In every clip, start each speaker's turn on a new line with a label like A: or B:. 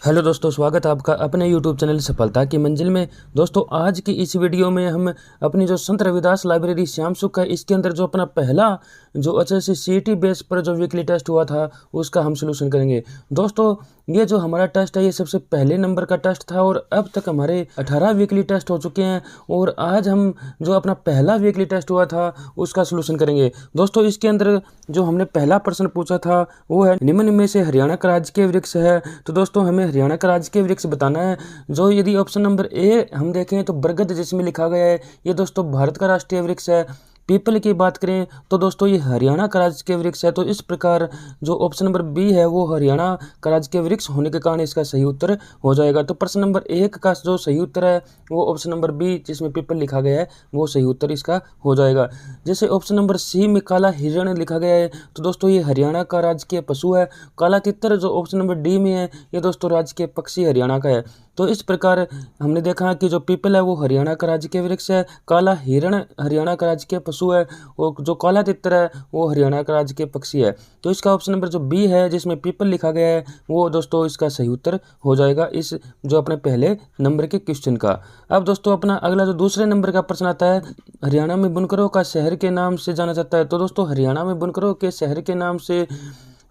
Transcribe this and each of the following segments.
A: Hello दोस्तों, स्वागत है आपका अपने YouTube चैनल सफलता की मंजिल में। दोस्तों, आज की इस वीडियो में हम अपनी जो संत रविदास लाइब्रेरी श्याम सुख है, इसके अंदर जो अपना पहला जो HSC CET बेस पर जो वीकली टेस्ट हुआ था उसका हम सलूशन करेंगे। दोस्तों, ये जो हमारा टेस्ट है ये सबसे पहले नंबर का टेस्ट था और अब तक हमारे 18 वीकली टेस्ट हो चुके हैं और आज हम जो अपना पहला वीकली टेस्ट हुआ था उसका सलूशन करेंगे। दोस्तों, इसके अंदर जो हमने पहला प्रश्न पूछा था वो है, निम्न में से हरियाणा का राजकीय वृक्ष है। तो दोस्तों, हमें हरियाणा का राजकीय वृक्ष बताना है। जो यदि ऑप्शन नंबर ए हम देखें तो बरगद जिसमें लिखा गया है, ये दोस्तों भारत का राष्ट्रीय वृक्ष है। पीपल की बात करें तो दोस्तों ये हरियाणा का राजकीय वृक्ष है। तो इस प्रकार जो ऑप्शन नंबर बी है वो हरियाणा का राजकीय वृक्ष होने के कारण इसका सही उत्तर हो जाएगा। तो प्रश्न नंबर 1 का जो सही उत्तर है वो ऑप्शन नंबर बी जिसमें पीपल लिखा गया है वो सही उत्तर इसका हो जाएगा। जैसे ऑप्शन नंबर सी में काला हिरण लिखा गया है तो दोस्तों ये हरियाणा का राजकीय पशु है। काला तितर जो ऑप्शन नंबर डी में है ये दोस्तों राजकीय पक्षी हरियाणा का है। तो इस प्रकार हमने देखा कि जो पीपल है वो हरियाणा का राजकीय वृक्ष है, काला हिरण हरियाणा का राजकीय पशु है और जो काला तितर है वो हरियाणा का राजकीय पक्षी है। तो इसका ऑप्शन नंबर जो बी है जिसमें पीपल लिखा गया है वो दोस्तों इसका सही उत्तर हो जाएगा इस जो अपने पहले नंबर के क्वेश्चन का। अब दोस्तों अपना अगला जो दूसरे नंबर का प्रश्न आता है, हरियाणा में बुनकरों का शहर के नाम से जाना जाता है। तो दोस्तों हरियाणा में बुनकरों के शहर के नाम से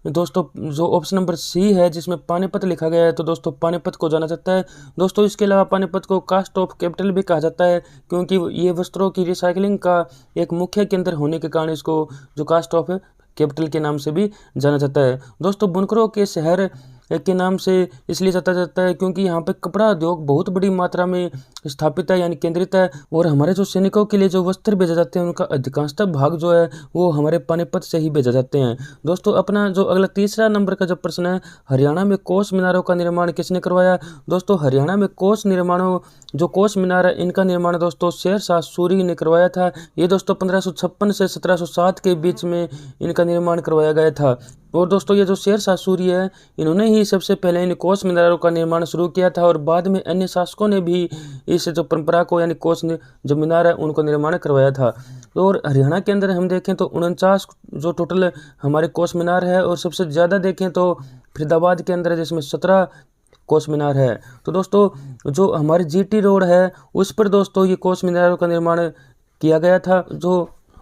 A: दोस्तों जो ऑप्शन नंबर सी है जिसमें पानीपत लिखा गया है तो दोस्तों पानीपत को जाना जाता है। दोस्तों इसके अलावा पानीपत को कास्ट ऑफ कैपिटल भी कहा जाता है क्योंकि ये वस्त्रों की रिसाइकलिंग का एक मुख्य केंद्र होने के कारण इसको जो कास्ट ऑफ कैपिटल के नाम से भी जाना जाता है। दोस्तों बुनकरों के शहर के नाम से इसलिए जाता है क्योंकि यहाँ पे कपड़ा उद्योग बहुत बड़ी मात्रा में स्थापित है यानी केंद्रित है और हमारे जो सैनिकों के लिए जो वस्त्र भेजे जाते हैं उनका अधिकांशतः भाग जो है वो हमारे पानीपत से ही भेजे जाते हैं। दोस्तों अपना जो अगला तीसरा नंबर का जो प्रश्न है, हरियाणा में कोस मीनारों का निर्माण किसने करवाया। दोस्तों हरियाणा में कोस निर्माणों जो कोस मीनार है इनका निर्माण दोस्तों शेरशाह सूरी ने करवाया था। ये दोस्तों 1556 से 1707 के बीच में इनका निर्माण करवाया गया था। और दोस्तों ये जो शेरशाह सूरी है इन्होंने ही सबसे पहले इन कोस मीनारों का निर्माण शुरू किया था और बाद में अन्य शासकों ने भी इस जो परंपरा को यानी कोस जो मीनार है उनको निर्माण करवाया था। और हरियाणा के अंदर हम देखें तो 49 जो टोटल हमारे कोस मीनार है और सबसे ज़्यादा देखें तो फरीदाबाद के अंदर जिसमें 17 कोस मीनार है। तो दोस्तों जो हमारी GT रोड है उस पर दोस्तों ये कोस मीनारों का निर्माण किया गया था।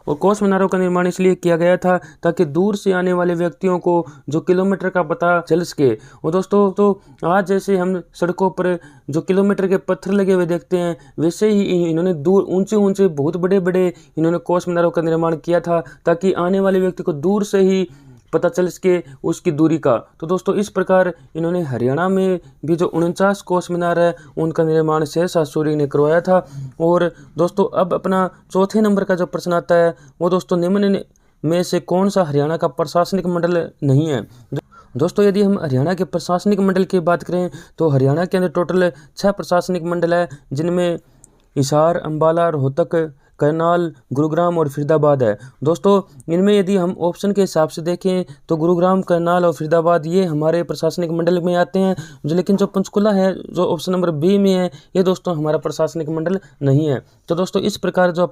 A: और कोस मीनारों का निर्माण इसलिए किया गया था ताकि दूर से आने वाले व्यक्तियों को जो किलोमीटर का पता चल सके। और दोस्तों तो आज जैसे हम सड़कों पर जो किलोमीटर के पत्थर लगे हुए देखते हैं वैसे ही इन्होंने दूर ऊंचे ऊंचे बहुत बड़े बड़े इन्होंने कोस मीनारों का निर्माण किया था ताकि आने वाले व्यक्ति को दूर से ही पता चल सके उसकी दूरी का। तो दोस्तों इस प्रकार इन्होंने हरियाणा में भी जो 49 कोस मीनार है उनका निर्माण शेरशाह सूरी ने करवाया था। और दोस्तों अब अपना चौथे नंबर का जो प्रश्न आता है वो दोस्तों निम्न में से कौन सा हरियाणा का प्रशासनिक मंडल नहीं है। दोस्तों यदि हम हरियाणा के प्रशासनिक मंडल की बात करें तो हरियाणा के अंदर टोटल 6 प्रशासनिक मंडल है जिनमें हिसार, अम्बाला, रोहतक, करनाल, गुरुग्राम और फरीदाबाद है। दोस्तों इनमें यदि हम ऑप्शन के हिसाब से देखें तो गुरुग्राम, करनाल और फरीदाबाद ये हमारे प्रशासनिक मंडल में आते हैं लेकिन जो पंचकुला है जो ऑप्शन नंबर बी में है ये दोस्तों हमारा प्रशासनिक मंडल नहीं है। तो दोस्तों इस प्रकार जो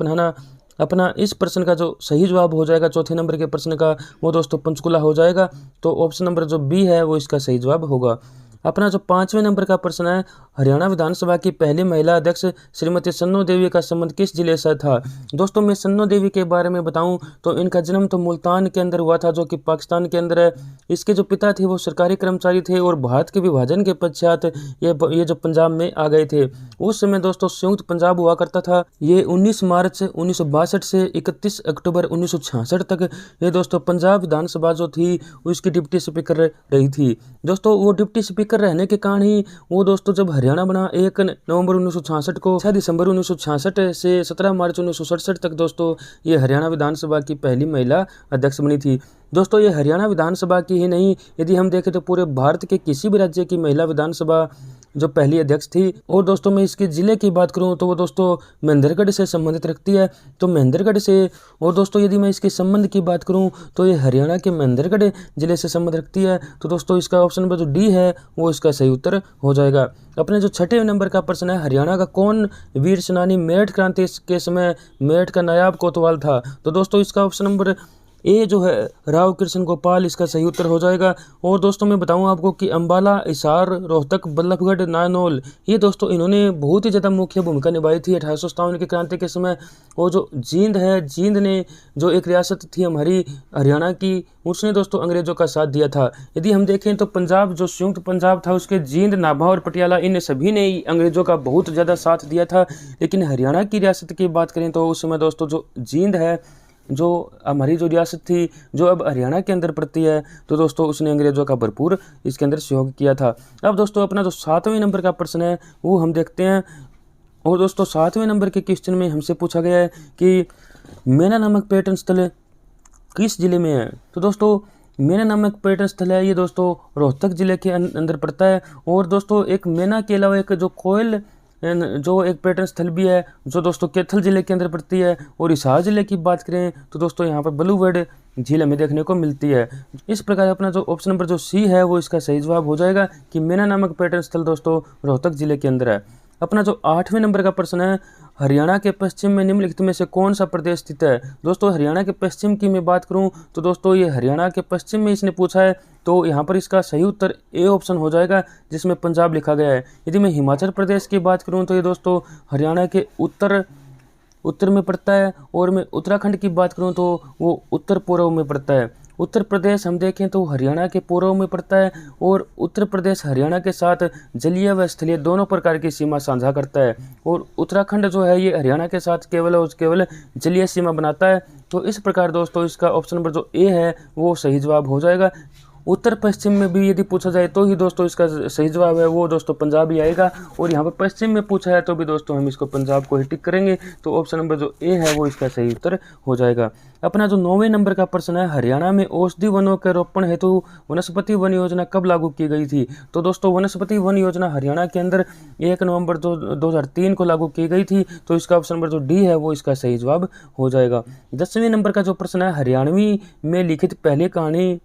A: अपना इस प्रश्न का जो सही जवाब हो जाएगा चौथे नंबर के प्रश्न का वो दोस्तों पंचकुला हो जाएगा। तो ऑप्शन नंबर जो बी है वो इसका सही जवाब होगा। अपना जो 5वें नंबर का प्रश्न है, हरियाणा विधानसभा की पहली महिला अध्यक्ष श्रीमती सन्नो देवी का संबंध किस जिले से था। दोस्तों मैं सन्नो देवी के बारे में बताऊं तो इनका जन्म तो मुल्तान के अंदर हुआ था जो कि पाकिस्तान के अंदर है। इसके जो पिता थे वो सरकारी कर्मचारी थे और भारत के विभाजन के पश्चात ये जो पंजाब में आ गए थे। उस समय दोस्तों संयुक्त पंजाब हुआ करता था। ये 19 मार्च 1962 से 31 अक्टूबर 1966 तक ये दोस्तों पंजाब विधानसभा जो थी उसकी डिप्टी स्पीकर रही थी। दोस्तों वो डिप्टी स्पीकर रहने के कारण ही वो दोस्तों जब हरियाणा बना 1 नवंबर 1966 को 6 दिसंबर 1966 से 17 मार्च 1967 तक दोस्तों ये हरियाणा विधानसभा की पहली महिला अध्यक्ष बनी थी। दोस्तों ये हरियाणा विधानसभा की ही नहीं, यदि हम देखें तो पूरे भारत के किसी भी राज्य की महिला विधानसभा जो पहली अध्यक्ष थी। और दोस्तों मैं इसके ज़िले की बात करूं तो वो दोस्तों महेंद्रगढ़ से संबंधित रखती है। तो महेंद्रगढ़ से, और दोस्तों यदि मैं इसके संबंध की बात करूं तो ये हरियाणा के महेंद्रगढ़ जिले से संबंध रखती है। तो दोस्तों इसका ऑप्शन नंबर जो डी है वो इसका सही उत्तर हो जाएगा। अपने जो छठे नंबर का प्रश्न है, हरियाणा का कौन वीर सेनानी मेरठ क्रांति के समय मेरठ का नायाब कोतवाल था। तो दोस्तों इसका ऑप्शन नंबर ए जो है राव कृष्ण गोपाल इसका सही उत्तर हो जाएगा। और दोस्तों मैं बताऊं आपको कि अंबाला, हिसार, रोहतक, बल्लभगढ़, नारनौल, ये दोस्तों इन्होंने बहुत ही ज़्यादा मुख्य भूमिका निभाई थी 1857 की क्रांति के समय। और जो जींद है, जींद ने जो एक रियासत थी हमारी हरियाणा की, उसने दोस्तों अंग्रेजों का साथ दिया था। यदि हम देखें तो पंजाब, जो संयुक्त पंजाब था, उसके जींद, नाभा और पटियाला, इन सभी ने अंग्रेजों का बहुत ज़्यादा साथ दिया था। लेकिन हरियाणा की रियासत की बात करें तो उस समय दोस्तों जो जींद है, जो हमारी जो रियासत थी, जो अब हरियाणा के अंदर पड़ती है, तो दोस्तों उसने अंग्रेजों का भरपूर इसके अंदर सहयोग किया था। अब दोस्तों अपना जो 7वें नंबर का प्रश्न है वो हम देखते हैं। और दोस्तों 7वें नंबर के क्वेश्चन में हमसे पूछा गया है कि मेना नामक पर्यटन स्थल किस जिले में है। तो दोस्तों मेना नामक पर्यटन स्थल है, ये दोस्तों रोहतक जिले के अंदर पड़ता है। और दोस्तों एक मेना के अलावा एक जो कोयल जो एक पर्यटन स्थल भी है, जो दोस्तों कैथल जिले के अंदर पड़ती है। और हिसार जिले की बात करें तो दोस्तों यहाँ पर ब्लूबर्ड झील हमें देखने को मिलती है। इस प्रकार अपना जो ऑप्शन नंबर जो सी है वो इसका सही जवाब हो जाएगा कि मेना नामक पर्यटन स्थल दोस्तों रोहतक जिले के अंदर है। अपना जो 8वें नंबर का प्रश्न है, हरियाणा के पश्चिम में निम्नलिखित में से कौन सा प्रदेश स्थित है। दोस्तों हरियाणा के पश्चिम की मैं बात करूं तो दोस्तों ये हरियाणा के पश्चिम में इसने पूछा है, तो यहाँ पर इसका सही उत्तर ए ऑप्शन हो जाएगा जिसमें पंजाब लिखा गया है। यदि मैं हिमाचल प्रदेश की बात करूं तो ये दोस्तों हरियाणा के उत्तर में पड़ता है। और मैं उत्तराखंड की बात करूं तो वो उत्तर पूर्व में पड़ता है। उत्तर प्रदेश हम देखें तो हरियाणा के पूर्व में पड़ता है। और उत्तर प्रदेश हरियाणा के साथ जलीय व स्थलीय दोनों प्रकार की सीमा साझा करता है। और उत्तराखंड जो है ये हरियाणा के साथ केवल और केवल जलीय सीमा बनाता है। तो इस प्रकार दोस्तों इसका ऑप्शन नंबर जो ए है वो सही जवाब हो जाएगा। उत्तर पश्चिम में भी यदि पूछा जाए तो ही दोस्तों इसका सही जवाब है वो दोस्तों पंजाब ही आएगा। और यहाँ पर पश्चिम में पूछा है तो भी दोस्तों हम इसको पंजाब को ही टिक करेंगे। तो ऑप्शन नंबर जो ए है वो इसका सही उत्तर हो जाएगा। अपना जो 9वें नंबर का प्रश्न है, हरियाणा में औषधि वनों के रोपण हेतु वनस्पति वन योजना कब लागू की गई थी। तो दोस्तों वनस्पति वन योजना हरियाणा के अंदर 1 नवंबर 2003 को लागू की गई थी। तो इसका ऑप्शन नंबर जो डी है वो इसका सही जवाब हो जाएगा। 10वें नंबर का जो प्रश्न है, हरियाणवी में लिखित पहली कहानी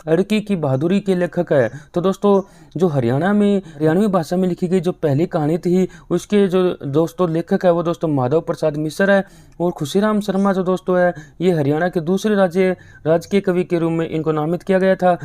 A: अड़की की बहादुरी के लेखक है। तो दोस्तों जो हरियाणवी भाषा में लिखी गई जो पहली कहानी थी उसके जो दोस्तों लेखक है वो दोस्तों माधव प्रसाद मिश्र है। और खुशीराम शर्मा जो दोस्तों है ये हरियाणा के दूसरे राजकीय कवि के रूप में इनको नामित किया गया था।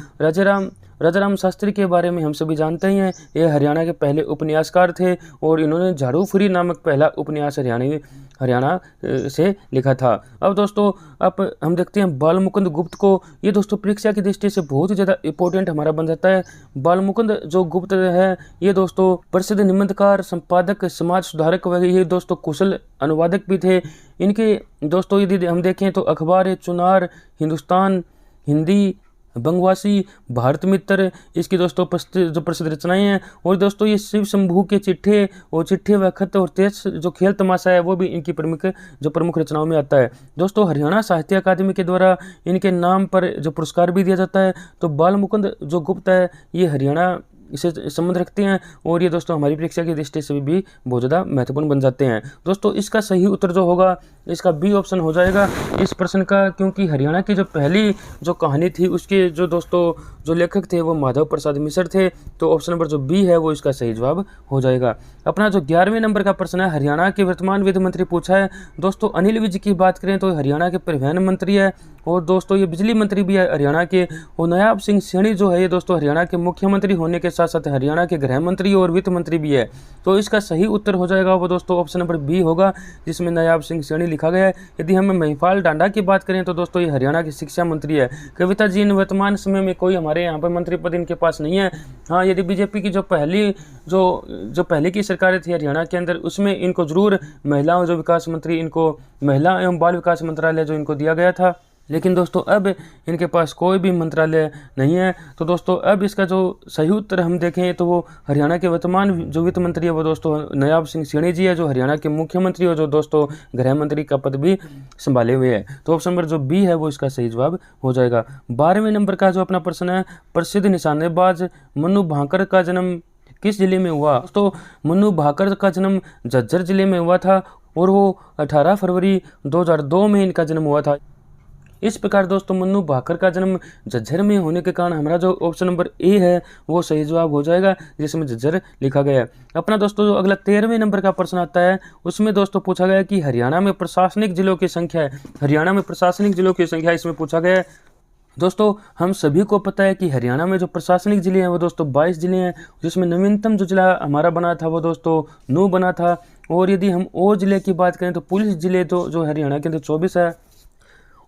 A: राजाराम शास्त्री के बारे में हम सभी जानते ही हैं, ये हरियाणा के पहले उपन्यासकार थे। और इन्होंने झाड़ू फुरी नामक पहला उपन्यास हरियाणा से लिखा था। अब दोस्तों अब हम देखते हैं बालमुकुंद गुप्त को। ये दोस्तों परीक्षा की दृष्टि से बहुत ही ज़्यादा इंपॉर्टेंट हमारा बन जाता है। बालमुकुंद जो गुप्त है ये दोस्तों प्रसिद्ध निबंधकार, संपादक, समाज सुधारक व ये दोस्तों कुशल अनुवादक भी थे। इनके दोस्तों यदि हम देखें तो अखबार चुनार, हिंदुस्तान, हिंदी, बंगवासी, भारत मित्र इसकी दोस्तों जो प्रसिद्ध रचनाएं हैं। और दोस्तों ये शिव शंभू के चिट्ठे व खत और तेज जो खेल तमाशा है वो भी इनकी प्रमुख रचनाओं में आता है। दोस्तों हरियाणा साहित्य अकादमी के द्वारा इनके नाम पर जो पुरस्कार भी दिया जाता है। तो बालमुकुंद जो गुप्त है ये हरियाणा इसे संबंध रखते हैं। और ये दोस्तों हमारी परीक्षा की दृष्टि से भी बहुत ज़्यादा महत्वपूर्ण बन जाते हैं। दोस्तों इसका सही उत्तर जो होगा इसका बी ऑप्शन हो जाएगा इस प्रश्न का, क्योंकि हरियाणा की जो पहली जो कहानी थी उसके जो दोस्तों जो लेखक थे वो माधव प्रसाद मिश्र थे। तो ऑप्शन नंबर जो बी है वो इसका सही जवाब हो जाएगा। अपना जो 11वें नंबर का प्रश्न है, हरियाणा के वर्तमान वित्त मंत्री पूछा है। दोस्तों अनिल विज की बात करें तो हरियाणा के परिवहन मंत्री है। और दोस्तों ये बिजली मंत्री भी है हरियाणा के। और नायाब सिंह सैनी जो है ये दोस्तों हरियाणा के मुख्यमंत्री होने के साथ साथ हरियाणा के गृह मंत्री और वित्त मंत्री भी है। तो इसका सही उत्तर हो जाएगा वो दोस्तों ऑप्शन नंबर बी होगा जिसमें नायाब सिंह सैनी लिखा गया है। यदि हम महिपाल डांडा की बात करें तो दोस्तों ये हरियाणा की शिक्षा मंत्री है। कविता जी वर्तमान समय में कोई हमारे यहाँ पर मंत्री पद इनके पास नहीं है। हाँ यदि बीजेपी की जो पहले की सरकारें थी हरियाणा के अंदर उसमें इनको जरूर महिलाओं जो विकास मंत्री, इनको महिला एवं बाल विकास मंत्रालय जो इनको दिया गया था। लेकिन दोस्तों अब इनके पास कोई भी मंत्रालय नहीं है। तो दोस्तों अब इसका जो सही उत्तर हम देखें तो वो हरियाणा के वर्तमान जो वित्त मंत्री है वो दोस्तों नायाब सिंह सैनी जी है, जो हरियाणा के मुख्यमंत्री और जो दोस्तों गृह मंत्री का पद भी संभाले हुए हैं। तो ऑप्शन नंबर जो बी है वो इसका सही जवाब हो जाएगा। 12वें नंबर का जो अपना प्रश्न है, प्रसिद्ध निशानेबाज मन्नू भाकर का जन्म किस जिले में हुआ। दोस्तों मन्नू भाकर का जन्म झज्जर जिले में हुआ था। और वो 18 फरवरी 2002 में इनका जन्म हुआ था। इस प्रकार दोस्तों मन्नू भाकर का जन्म झज्जर में होने के कारण हमारा जो ऑप्शन नंबर ए है वो सही जवाब हो जाएगा, जिसमें झज्जर लिखा गया है। अपना दोस्तों जो अगला 13वें नंबर का प्रश्न आता है उसमें दोस्तों पूछा गया कि हरियाणा में प्रशासनिक जिलों की संख्या है। हरियाणा में प्रशासनिक जिलों की संख्या इसमें पूछा गया है। दोस्तों हम सभी को पता है कि हरियाणा में जो प्रशासनिक जिले हैं वो दोस्तों 22 जिले हैं, जिसमें नवीनतम जो जिला हमारा बना था वो दोस्तों नूह बना था। और यदि हम और जिले की बात करें तो पुलिस जिले तो जो हरियाणा के अंदर 24 है।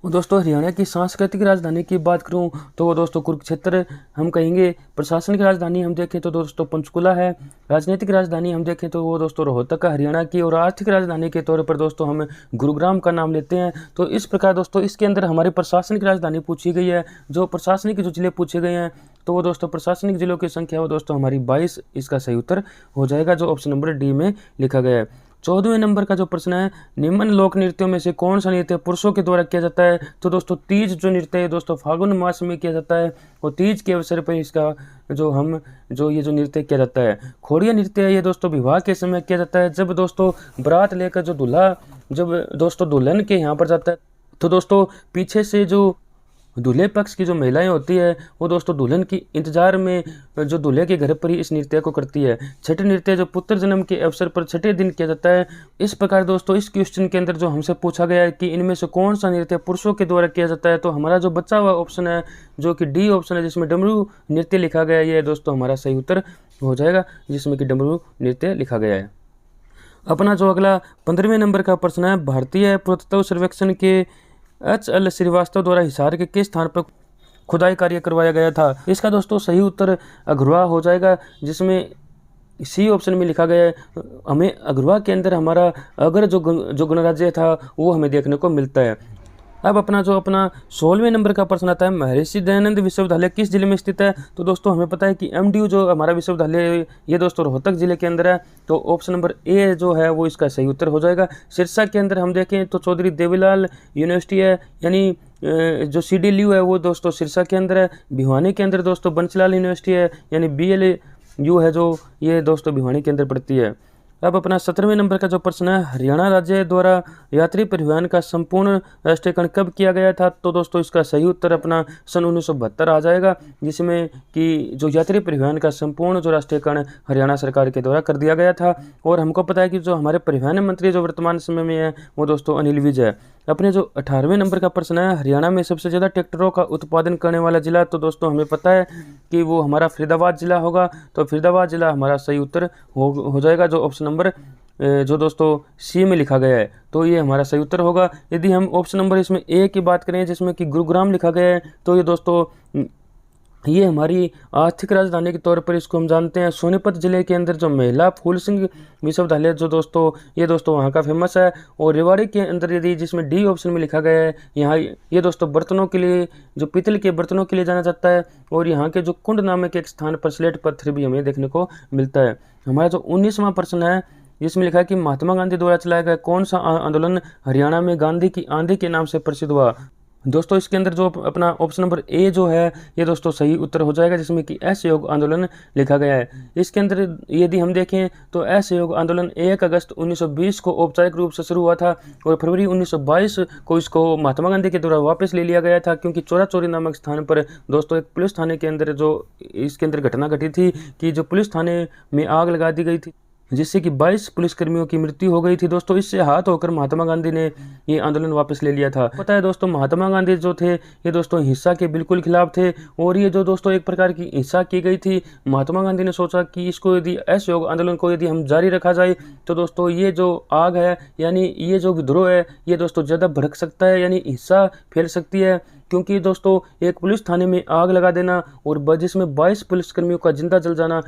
A: और दोस्तों हरियाणा की सांस्कृतिक राजधानी की बात करूं तो वो दोस्तों कुरुक्षेत्र हम कहेंगे। प्रशासनिक राजधानी हम देखें तो दोस्तों पंचकुला है। राजनीतिक राजधानी हम देखें तो वो दोस्तों रोहतक है हरियाणा की। और आर्थिक राजधानी के तौर पर दोस्तों हम गुरुग्राम का नाम लेते हैं। तो इस प्रकार दोस्तों इसके अंदर हमारी प्रशासनिक राजधानी पूछी गई है। जो प्रशासनिक जो जिले पूछे गए हैं तो वो दोस्तों प्रशासनिक जिलों की संख्या वो दोस्तों हमारी 22, इसका सही उत्तर हो जाएगा जो ऑप्शन नंबर डी में लिखा गया है। 14वें नंबर का जो प्रश्न है, निम्न लोक नृत्यों में से कौन सा नृत्य पुरुषों के द्वारा किया जाता है। तो दोस्तों तीज जो नृत्य है दोस्तों फागुन मास में किया जाता है। और तीज के अवसर पर इसका ये जो नृत्य किया जाता है। खोड़िया नृत्य है ये दोस्तों विवाह के समय किया जाता है। जब दोस्तों बारात लेकर जो दूल्हा जब दोस्तों दुल्हन के यहाँ पर जाता है तो दोस्तों पीछे से जो दूल्हे पक्ष की जो महिलाएं होती है वो दोस्तों दुल्हन की इंतजार में जो दूल्हे के घर पर ही इस नृत्य को करती है। छठ नृत्य जो पुत्र जन्म के अवसर पर छठे दिन किया जाता है। इस प्रकार दोस्तों इस क्वेश्चन के अंदर जो हमसे पूछा गया है कि इनमें से कौन सा नृत्य पुरुषों के द्वारा किया जाता है, तो हमारा जो बचा हुआ ऑप्शन है जो कि डी ऑप्शन है जिसमें डमरू नृत्य लिखा गया है, ये दोस्तों हमारा सही उत्तर हो जाएगा, जिसमें कि डमरू नृत्य लिखा गया है। अपना जो अगला 15वें नंबर का प्रश्न है, भारतीय पुरातत्व सर्वेक्षण के H.L. श्रीवास्तव द्वारा हिसार के किस स्थान पर खुदाई कार्य करवाया गया था। इसका दोस्तों सही उत्तर अघरुआ हो जाएगा, जिसमें सी ऑप्शन में लिखा गया है। हमें अघरुआ के अंदर हमारा अगर जो गणराज्य था वो हमें देखने को मिलता है। अब अपना 16वें नंबर का प्रश्न आता है, महर्षि दयानंद विश्वविद्यालय किस जिले में स्थित है। तो दोस्तों हमें पता है कि MDU जो हमारा विश्वविद्यालय ये दोस्तों रोहतक जिले के अंदर है। तो ऑप्शन नंबर ए जो है वो इसका सही उत्तर हो जाएगा। सिरसा के अंदर हम देखें तो चौधरी देवीलाल यूनिवर्सिटी है, यानी जो CDLU है वो दोस्तों सिरसा के अंदर है। भिवानी के अंदर दोस्तों बंसीलाल यूनिवर्सिटी है, यानी BLU है जो ये दोस्तों भिवानी के अंदर पड़ती है। अब अपना 17वें नंबर का जो प्रश्न है, हरियाणा राज्य द्वारा यात्री परिवहन का संपूर्ण राष्ट्रीयकरण कब किया गया था। तो दोस्तों इसका सही उत्तर अपना सन 1972 आ जाएगा, जिसमें कि जो यात्री परिवहन का संपूर्ण जो राष्ट्रीयकरण हरियाणा सरकार के द्वारा कर दिया गया था। और हमको पता है कि जो हमारे परिवहन मंत्री जो वर्तमान समय में है वो दोस्तों अनिल विज है। अपने जो 18वें नंबर का प्रश्न है, हरियाणा में सबसे ज़्यादा ट्रैक्टरों का उत्पादन करने वाला जिला। तो दोस्तों हमें पता है कि वो हमारा फरीदाबाद जिला होगा। तो फरीदाबाद जिला हमारा सही उत्तर हो जाएगा, जो ऑप्शन नंबर जो दोस्तों सी में लिखा गया है। तो ये हमारा सही उत्तर होगा। यदि हम ऑप्शन नंबर इसमें ए की बात करें जिसमें कि गुरुग्राम लिखा गया है, तो ये दोस्तों ये हमारी आर्थिक राजधानी के तौर पर इसको हम जानते हैं। सोनीपत जिले के अंदर जो महिला फूल सिंह विश्वविद्यालय जो दोस्तों ये दोस्तों वहाँ का फेमस है। और रेवाड़ी के अंदर यदि जिसमें डी ऑप्शन में लिखा गया है, यहाँ ये दोस्तों बर्तनों के लिए जो पीतल के बर्तनों के लिए जाना जाता है। और यहाँ के जो कुंड नामक एक स्थान पर स्लेट पत्थर भी हमें देखने को मिलता है। हमारा जो 19वां प्रश्न है जिसमें लिखा है कि महात्मा गांधी द्वारा चलाया गया कौन सा आंदोलन हरियाणा में गांधी की आंधी के नाम से प्रसिद्ध हुआ। दोस्तों इसके अंदर जो अपना ऑप्शन नंबर ए जो है ये दोस्तों सही उत्तर हो जाएगा, जिसमें कि असहयोग आंदोलन लिखा गया है। इसके अंदर यदि हम देखें तो असहयोग आंदोलन 1 अगस्त 1920 को औपचारिक रूप से शुरू हुआ था। और फरवरी 1922 को इसको महात्मा गांधी के द्वारा वापस ले लिया गया था, क्योंकि चोरा चोरी नामक स्थान पर दोस्तों एक पुलिस थाने के अंदर जो इसके अंदर घटना घटी थी कि जो पुलिस थाने में आग लगा दी गई थी, जिससे कि 22 पुलिसकर्मियों की मृत्यु हो गई थी। दोस्तों इससे हाथ होकर महात्मा गांधी ने ये आंदोलन वापस ले लिया था। पता है दोस्तों महात्मा गांधी जो थे ये दोस्तों हिंसा के बिल्कुल खिलाफ थे। और ये जो दोस्तों एक प्रकार की हिंसा की गई थी, महात्मा गांधी ने सोचा कि इसको यदि असहयोग आंदोलन को यदि हम जारी रखा जाए तो दोस्तों ये जो आग है यानी ये जो विद्रोह है ये दोस्तों ज़्यादा भड़क सकता है, यानी हिंसा फैल सकती है। क्योंकि दोस्तों एक पुलिस थाने में आग लगा देना और जिसमें 22 पुलिसकर्मियों का जिंदा जल जाना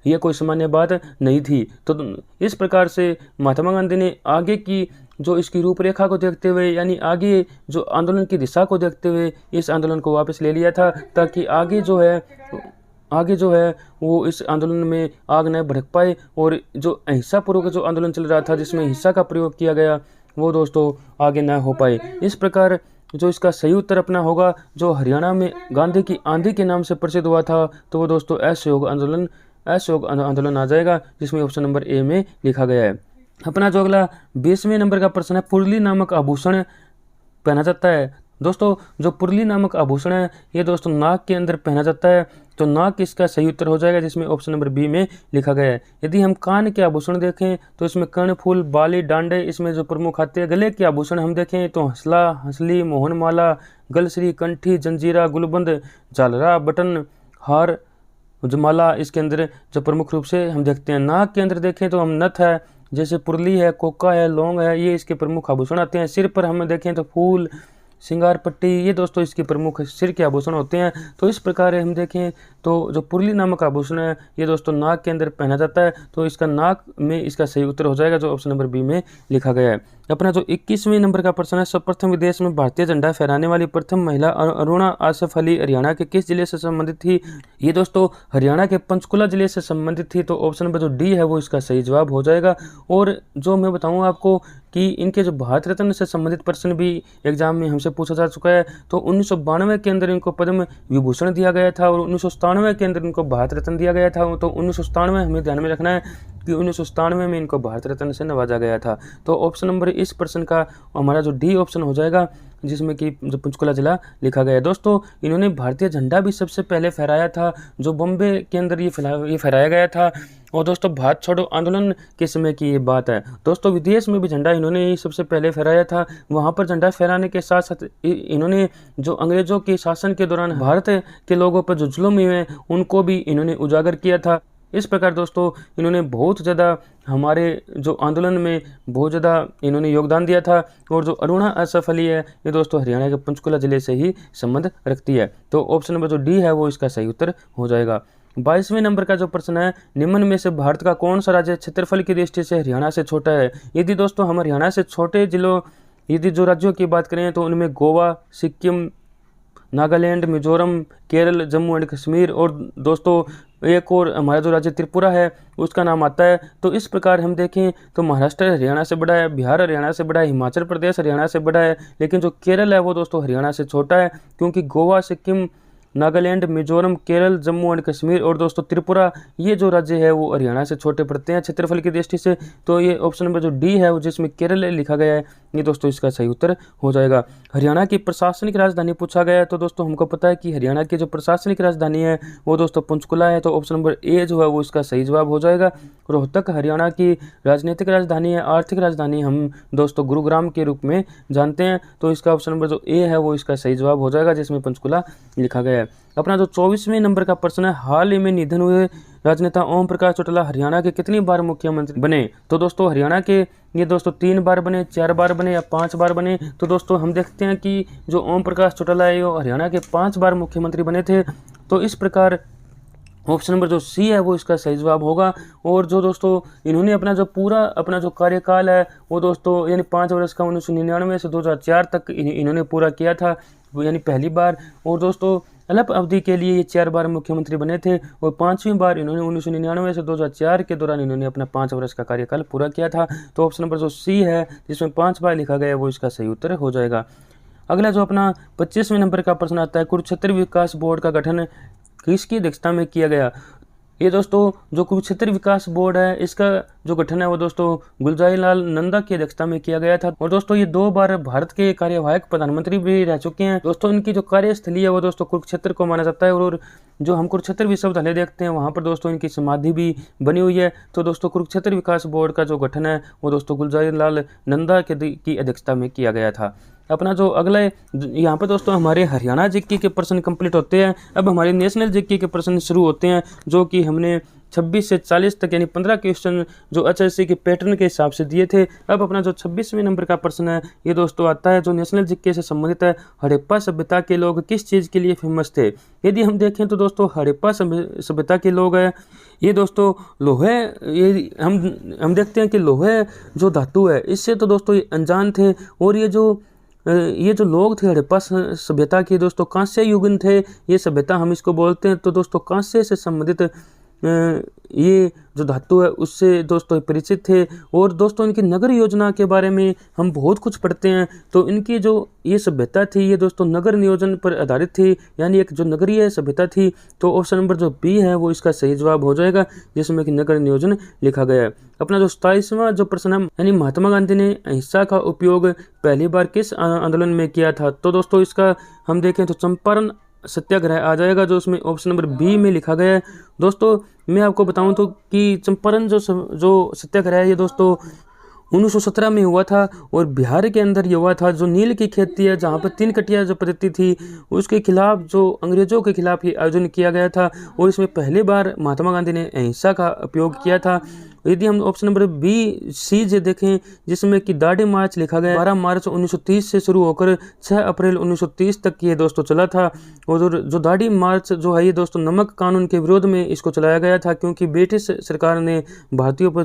A: ये कोई सामान्य बात नहीं थी। तो इस प्रकार से महात्मा गांधी ने आगे की जो इसकी रूपरेखा को देखते हुए, यानी आगे जो आंदोलन की दिशा को देखते हुए इस आंदोलन को वापस ले लिया था, ताकि आगे जो है वो इस आंदोलन में आग न भड़क पाए। और जो अहिंसापूर्वक जो आंदोलन चल रहा था जिसमें हिंसा का प्रयोग किया गया वो दोस्तों आगे न हो पाए। इस प्रकार जो इसका सही उत्तर अपना होगा, जो हरियाणा में गांधी की आंधी के नाम से प्रसिद्ध हुआ था, तो वो दोस्तों असहयोग आंदोलन आ जाएगा, जिसमें ऑप्शन नंबर ए में लिखा गया है। अपना जो अगला 20वें नंबर का प्रश्न है, पुरली नामक आभूषण पहना जाता है। दोस्तों जो पुरली नामक आभूषण है ये दोस्तों नाक के अंदर पहना जाता है, तो नाक इसका सही उत्तर हो जाएगा, जिसमें ऑप्शन नंबर बी में लिखा गया है। यदि हम कान के आभूषण देखें तो इसमें कर्णफूल, बाली, डांडे इसमें जो प्रमुख आते हैं। गले के आभूषण हम देखें तो हंसला, हंसली, मोहनमाला, गलश्री, कंठी, जंजीरा, गुलबंद, झालरा, बटन, हार, जमाला इसके अंदर जो प्रमुख रूप से हम देखते हैं। नाक के अंदर देखें तो हम नथ है, जैसे पुरली है, कोका है, लौंग है, ये इसके प्रमुख आभूषण आते हैं। सिर पर हम देखें तो फूल, श्रृंगार पट्टी, ये दोस्तों इसके प्रमुख सिर के आभूषण होते हैं। तो इस प्रकार हम देखें तो जो पुरली नामक आभूषण है ये दोस्तों नाक के अंदर पहना जाता है, तो इसका नाक में इसका सही उत्तर हो जाएगा, जो ऑप्शन नंबर बी में लिखा गया है। अपना जो 21वें नंबर का प्रश्न है, सर्वप्रथम विदेश में भारतीय झंडा फहराने वाली प्रथम महिला अरुणा आसफ अली हरियाणा के किस जिले से संबंधित थी? ये दोस्तों हरियाणा के पंचकुला जिले से संबंधित थी, तो ऑप्शन नंबर जो डी है वो इसका सही जवाब हो जाएगा। और जो मैं बताऊँ आपको कि इनके जो भारत रत्न से संबंधित प्रश्न भी एग्जाम में हमसे पूछा जा चुका है। तो 1992 के अंदर इनको पद्म विभूषण दिया गया था और 1997 के अंदर इनको भारत रत्न दिया गया था। तो 1997 हमें ध्यान में रखना है कि 1997 में इनको भारत रत्न से नवाजा गया था। तो ऑप्शन नंबर इस प्रश्न का हमारा जो डी ऑप्शन हो जाएगा, जिसमें कि जो पंचकुला जिला लिखा गया है। दोस्तों इन्होंने भारतीय झंडा भी सबसे पहले फहराया था, जो बॉम्बे के अंदर ये फहराया गया था। और दोस्तों भारत छोड़ो आंदोलन के समय की ये बात है। दोस्तों विदेश में भी झंडा इन्होंने ही सबसे पहले फहराया था। वहाँ पर झंडा फहराने के साथ साथ इन्होंने जो अंग्रेजों के शासन के दौरान भारत के लोगों पर जो जुल्म हुए उनको भी इन्होंने उजागर किया था। इस प्रकार दोस्तों इन्होंने बहुत ज़्यादा हमारे जो आंदोलन में बहुत ज़्यादा इन्होंने योगदान दिया था। और जो अरुणा आसफ अली है ये दोस्तों हरियाणा के पंचकुला जिले से ही संबंध रखती है। तो ऑप्शन नंबर जो डी है वो इसका सही उत्तर हो जाएगा। 22वें नंबर का जो प्रश्न है, निम्न में से भारत का कौन सा राज्य क्षेत्रफल की दृष्टि से हरियाणा से छोटा है? यदि दोस्तों हम हरियाणा से छोटे जिलों यदि जो राज्यों की बात करें तो उनमें गोवा, सिक्किम, नागालैंड, मिजोरम, केरल, जम्मू एंड कश्मीर और दोस्तों एक और हमारा जो राज्य त्रिपुरा है उसका नाम आता है। तो इस प्रकार हम देखें तो महाराष्ट्र हरियाणा से बड़ा है, बिहार हरियाणा से बड़ा है, हिमाचल प्रदेश हरियाणा से बड़ा है, लेकिन जो केरल है वो दोस्तों हरियाणा से छोटा है, क्योंकि गोवा, सिक्किम, नागालैंड, मिजोरम, केरल, जम्मू एंड कश्मीर और दोस्तों त्रिपुरा ये जो राज्य है वो हरियाणा से छोटे पड़ते हैं क्षेत्रफल की दृष्टि से। तो ये ऑप्शन नंबर जो डी है जिसमें केरल लिखा गया है ये दोस्तों इसका सही उत्तर हो जाएगा। हरियाणा की प्रशासनिक राजधानी पूछा गया है, तो दोस्तों हमको पता है कि हरियाणा की जो प्रशासनिक राजधानी है वो दोस्तों पंचकुला है। तो ऑप्शन नंबर ए जो है वो इसका सही जवाब हो जाएगा। रोहतक हरियाणा की राजनीतिक राजधानी है, आर्थिक राजधानी हम दोस्तों गुरुग्राम के रूप में जानते हैं। तो इसका ऑप्शन नंबर जो ए है वो इसका सही जवाब हो जाएगा, जिसमें पंचकुला लिखा गया है। अपना जो 24वें नंबर का प्रश्न है, हाल ही में निधन हुए राजनेता ओम प्रकाश चौटाला हरियाणा के कितनी बार मुख्यमंत्री बने? तो दोस्तों हरियाणा के ये दोस्तों 3 बार बने, 4 बार बने या 5 बार बने? तो दोस्तों हम देखते हैं कि जो ओम प्रकाश चौटाला है वो हरियाणा के 5 बार मुख्यमंत्री बने थे। तो इस प्रकार ऑप्शन नंबर जो सी है वो इसका सही जवाब होगा। और जो दोस्तों इन्होंने अपना जो कार्यकाल है वो दोस्तों यानी 5 वर्ष का 1999 से 2004 तक इन्होंने पूरा किया था, यानी पहली बार। और दोस्तों अल्प अवधि के लिए ये 4 बार मुख्यमंत्री बने थे और 5वीं बार इन्होंने 1999 से 2004 के दौरान इन्होंने अपना 5 वर्ष का कार्यकाल पूरा किया था। तो ऑप्शन नंबर जो सी है जिसमें 5 बार लिखा गया है वो इसका सही उत्तर हो जाएगा। अगला जो अपना 25वें नंबर का प्रश्न आता है, कुरुक्षेत्र विकास बोर्ड का गठन किसकी अध्यक्षता में किया गया? ये दोस्तों जो कुरुक्षेत्र विकास बोर्ड है इसका जो गठन है वो दोस्तों गुलजारी लाल नंदा की अध्यक्षता में किया गया था। और दोस्तों ये 2 बार भारत के कार्यवाहक प्रधानमंत्री भी रह चुके हैं। दोस्तों इनकी जो कार्यस्थली है वो दोस्तों कुरुक्षेत्र को माना जाता है। और जो हम कुरुक्षेत्र विश्वविद्यालय देखते हैं वहाँ पर दोस्तों इनकी समाधि भी बनी हुई है। तो दोस्तों कुरुक्षेत्र विकास बोर्ड का जो गठन है वो दोस्तों गुलजारी लाल नंदा की अध्यक्षता में किया गया था। अपना जो अगला यहाँ पर दोस्तों हमारे हरियाणा जीके के प्रश्न कंप्लीट होते हैं। अब हमारे नेशनल जीके के प्रश्न शुरू होते हैं, जो कि हमने 26 से 40 तक यानी 15 क्वेश्चन जो HSC के पैटर्न के हिसाब से दिए थे। अब अपना जो 26वें नंबर का प्रश्न है ये दोस्तों आता है जो नेशनल जीके से संबंधित है, हड़प्पा सभ्यता के लोग किस चीज़ के लिए फेमस थे? यदि हम देखें तो दोस्तों हड़प्पा सभ्यता के लोग हैं ये दोस्तों लोहे, ये हम देखते हैं कि लोहे जो धातु है इससे तो दोस्तों ये अनजान थे। और ये जो लोग थे हड़प्पा सभ्यता के दोस्तों कांस्य युगीन थे, ये सभ्यता हम इसको बोलते हैं। तो दोस्तों कांस्य से संबंधित ये जो धातु है उससे दोस्तों परिचित थे। और दोस्तों इनकी नगर योजना के बारे में हम बहुत कुछ पढ़ते हैं। तो इनकी जो ये सभ्यता थी ये दोस्तों नगर नियोजन पर आधारित थी, यानी एक जो नगरीय सभ्यता थी। तो ऑप्शन नंबर जो बी है वो इसका सही जवाब हो जाएगा, जिसमें कि नगर नियोजन लिखा गया है। अपना जो 27वां जो प्रश्न है, यानी महात्मा गांधी ने अहिंसा का उपयोग पहली बार किस आंदोलन में किया था? तो दोस्तों इसका हम देखें तो चंपारण सत्याग्रह आ जाएगा, जो उसमें ऑप्शन नंबर बी में लिखा गया है। दोस्तों मैं आपको बताऊं तो कि चंपारण जो सत्याग्रह है ये दोस्तों 1917 में हुआ था, और बिहार के अंदर ये हुआ था। जो नील की खेती है, जहाँ पर 3 कटिया जो पद्धति थी उसके खिलाफ, जो अंग्रेजों के खिलाफ ये आयोजन किया गया था, और इसमें पहली बार महात्मा गांधी ने अहिंसा का उपयोग किया था। यदि हम ऑप्शन नंबर बी सी जे देखें, जिसमें कि दांडी मार्च लिखा गया, 12 मार्च 1930 से शुरू होकर 6 अप्रैल 1930 तक ये दोस्तों चला था। और जो दांडी मार्च जो है ये दोस्तों नमक कानून के विरोध में इसको चलाया गया था, क्योंकि ब्रिटिश सरकार ने भारतीयों पर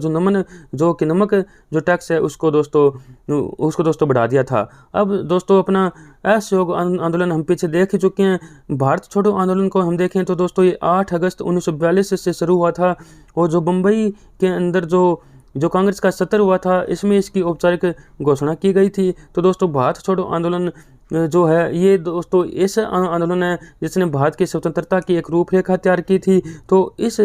A: जो कि नमक जो टैक्स है उसको दोस्तों बढ़ा दिया था। अब दोस्तों अपना असहयोग आंदोलन हम पीछे देख चुके हैं। भारत छोड़ो आंदोलन को हम देखें तो दोस्तों ये 8 अगस्त 1942 से शुरू हुआ था, और जो बम्बई के अंदर जो कांग्रेस का सत्र हुआ था इसमें इसकी औपचारिक घोषणा की गई थी। तो दोस्तों भारत छोड़ो आंदोलन जो है ये दोस्तों ऐसा आंदोलन है जिसने भारत की स्वतंत्रता की एक रूपरेखा तैयार की थी। तो इस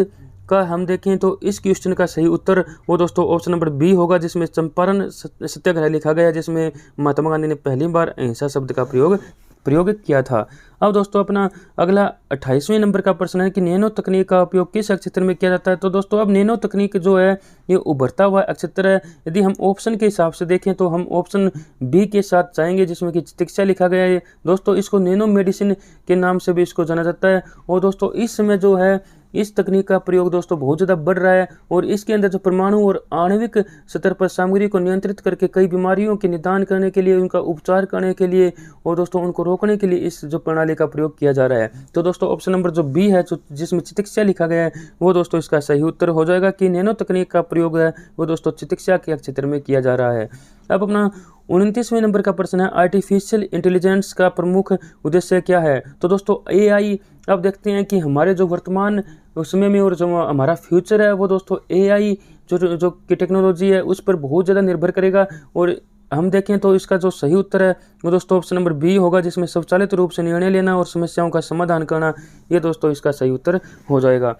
A: का हम देखें तो इस क्वेश्चन का सही उत्तर वो दोस्तों ऑप्शन नंबर बी होगा, जिसमें चंपारण सत्याग्रह लिखा गया, जिसमें महात्मा गांधी ने पहली बार अहिंसा शब्द का प्रयोग किया था। अब दोस्तों अपना अगला 28वें नंबर का प्रश्न है कि नैनो तकनीक का उपयोग किस क्षेत्र में किया जाता है? तो दोस्तों अब नैनो तकनीक जो है ये उभरता हुआ क्षेत्र है। यदि हम ऑप्शन के हिसाब से देखें तो हम ऑप्शन बी के साथ जाएंगे, जिसमें कि चिकित्सा लिखा गया है। दोस्तों इसको नैनो मेडिसिन के नाम से भी इसको जाना जाता है। और दोस्तों इस समय जो है इस तकनीक का प्रयोग दोस्तों बहुत ज़्यादा बढ़ रहा है, और इसके अंदर जो परमाणु और आणविक स्तर पर सामग्री को नियंत्रित करके कई बीमारियों के निदान करने के लिए, उनका उपचार करने के लिए और दोस्तों उनको रोकने के लिए इस जो प्रणाली का प्रयोग किया जा रहा है। तो दोस्तों ऑप्शन नंबर जो बी है, जिसमें चिकित्सा लिखा गया है, वो दोस्तों इसका सही उत्तर हो जाएगा कि नैनो तकनीक का प्रयोग है वो दोस्तों चिकित्सा के क्षेत्र में किया जा रहा है। अब अपना 29वें नंबर का प्रश्न है आर्टिफिशियल इंटेलिजेंस का प्रमुख उद्देश्य क्या है? तो दोस्तों एआई, अब देखते हैं कि हमारे जो वर्तमान समय में और जो हमारा फ्यूचर है वो दोस्तों एआई जो की टेक्नोलॉजी है उस पर बहुत ज़्यादा निर्भर करेगा। और हम देखें तो इसका जो सही उत्तर है वो दोस्तों ऑप्शन नंबर बी होगा, जिसमें स्वचालित रूप से निर्णय लेना और समस्याओं का समाधान करना, ये दोस्तों इसका सही उत्तर हो जाएगा।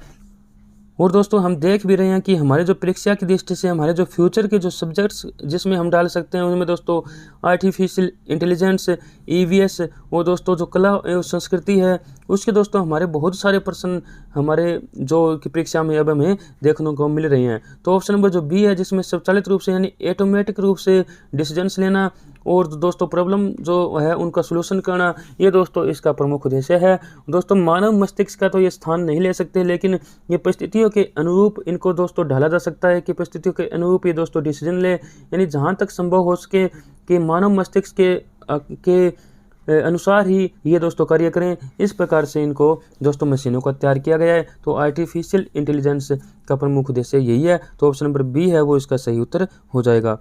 A: और दोस्तों हम देख भी रहे हैं कि हमारे जो परीक्षा की दृष्टि से हमारे जो फ्यूचर के जो सब्जेक्ट्स जिसमें हम डाल सकते हैं उनमें दोस्तों आर्टिफिशियल इंटेलिजेंस, ईवीएस, वो दोस्तों जो कला एवं संस्कृति है उसके दोस्तों हमारे बहुत सारे प्रश्न हमारे जो की परीक्षा में अब हमें देखने को मिल रहे हैं। तो ऑप्शन नंबर जो बी है, जिसमें स्वचालित रूप से यानी ऑटोमेटिक रूप से डिसीजंस लेना और दोस्तों प्रॉब्लम जो है उनका सोल्यूशन करना, ये दोस्तों इसका प्रमुख उद्देश्य है। दोस्तों मानव मस्तिष्क का तो ये स्थान नहीं ले सकते, लेकिन ये परिस्थितियों के अनुरूप इनको दोस्तों ढाला जा सकता है कि परिस्थितियों के अनुरूप ये दोस्तों डिसीजन ले, यानी जहाँ तक संभव हो सके कि मानव मस्तिष्क के अनुसार ही ये दोस्तों कार्य करें। इस प्रकार से इनको दोस्तों मशीनों का तैयार किया गया है। तो आर्टिफिशियल इंटेलिजेंस का प्रमुख उद्देश्य यही है। तो ऑप्शन नंबर बी है वो इसका सही उत्तर हो जाएगा।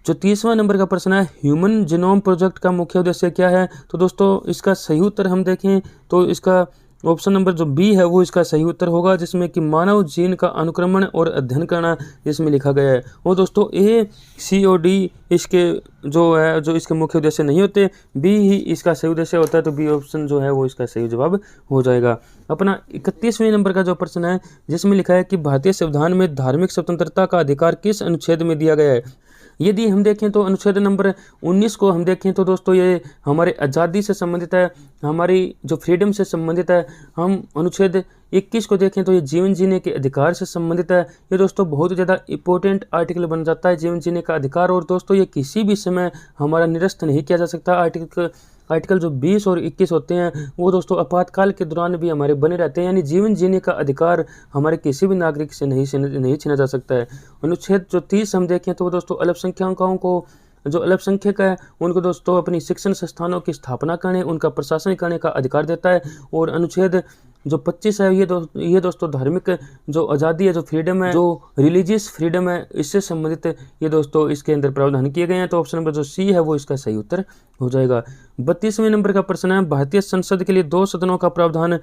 A: जो 30वां नंबर का प्रश्न है ह्यूमन जीनोम प्रोजेक्ट का मुख्य उद्देश्य क्या है? तो दोस्तों इसका सही उत्तर हम देखें तो इसका ऑप्शन नंबर जो बी है वो इसका सही उत्तर होगा, जिसमें कि मानव जीन का अनुक्रमण और अध्ययन करना जिसमें लिखा गया है। और दोस्तों ए सी और डी इसके जो इसके मुख्य उद्देश्य नहीं होते, बी ही इसका सही उद्देश्य होता है। तो बी ऑप्शन जो है वो इसका सही जवाब हो जाएगा। अपना 31वें नंबर का जो प्रश्न है जिसमें लिखा है कि भारतीय संविधान में धार्मिक स्वतंत्रता का अधिकार किस अनुच्छेद में दिया गया है? यदि हम देखें तो अनुच्छेद नंबर 19 को हम देखें तो दोस्तों ये हमारे आज़ादी से संबंधित है, हमारी जो फ्रीडम से संबंधित है। हम अनुच्छेद 21 को देखें तो ये जीवन जीने के अधिकार से संबंधित है। ये दोस्तों बहुत ज़्यादा इंपॉर्टेंट आर्टिकल बन जाता है जीवन जीने का अधिकार, और दोस्तों ये किसी भी समय हमारा निरस्त नहीं किया जा सकता। आर्टिकल जो 20 और 21 होते हैं वो दोस्तों आपातकाल के दौरान भी हमारे बने रहते हैं, यानी जीवन जीने का अधिकार हमारे किसी भी नागरिक से नहीं छीना जा सकता है। अनुच्छेद जो 30 हम देखें तो दोस्तों अल्पसंख्यकों को, जो अल्पसंख्यक है उनको दोस्तों अपनी शिक्षण संस्थानों की स्थापना करने, उनका प्रशासन करने का अधिकार देता है। और अनुच्छेद जो 25 है ये दोस्तों धार्मिक जो आज़ादी है, जो फ्रीडम है, जो रिलीजियस फ्रीडम है, इससे संबंधित ये दोस्तों इसके अंदर प्रावधान किए गए हैं। तो ऑप्शन नंबर जो सी है वो इसका सही उत्तर हो जाएगा। 32वें नंबर का प्रश्न है भारतीय संसद के लिए 2 सदनों का प्रावधान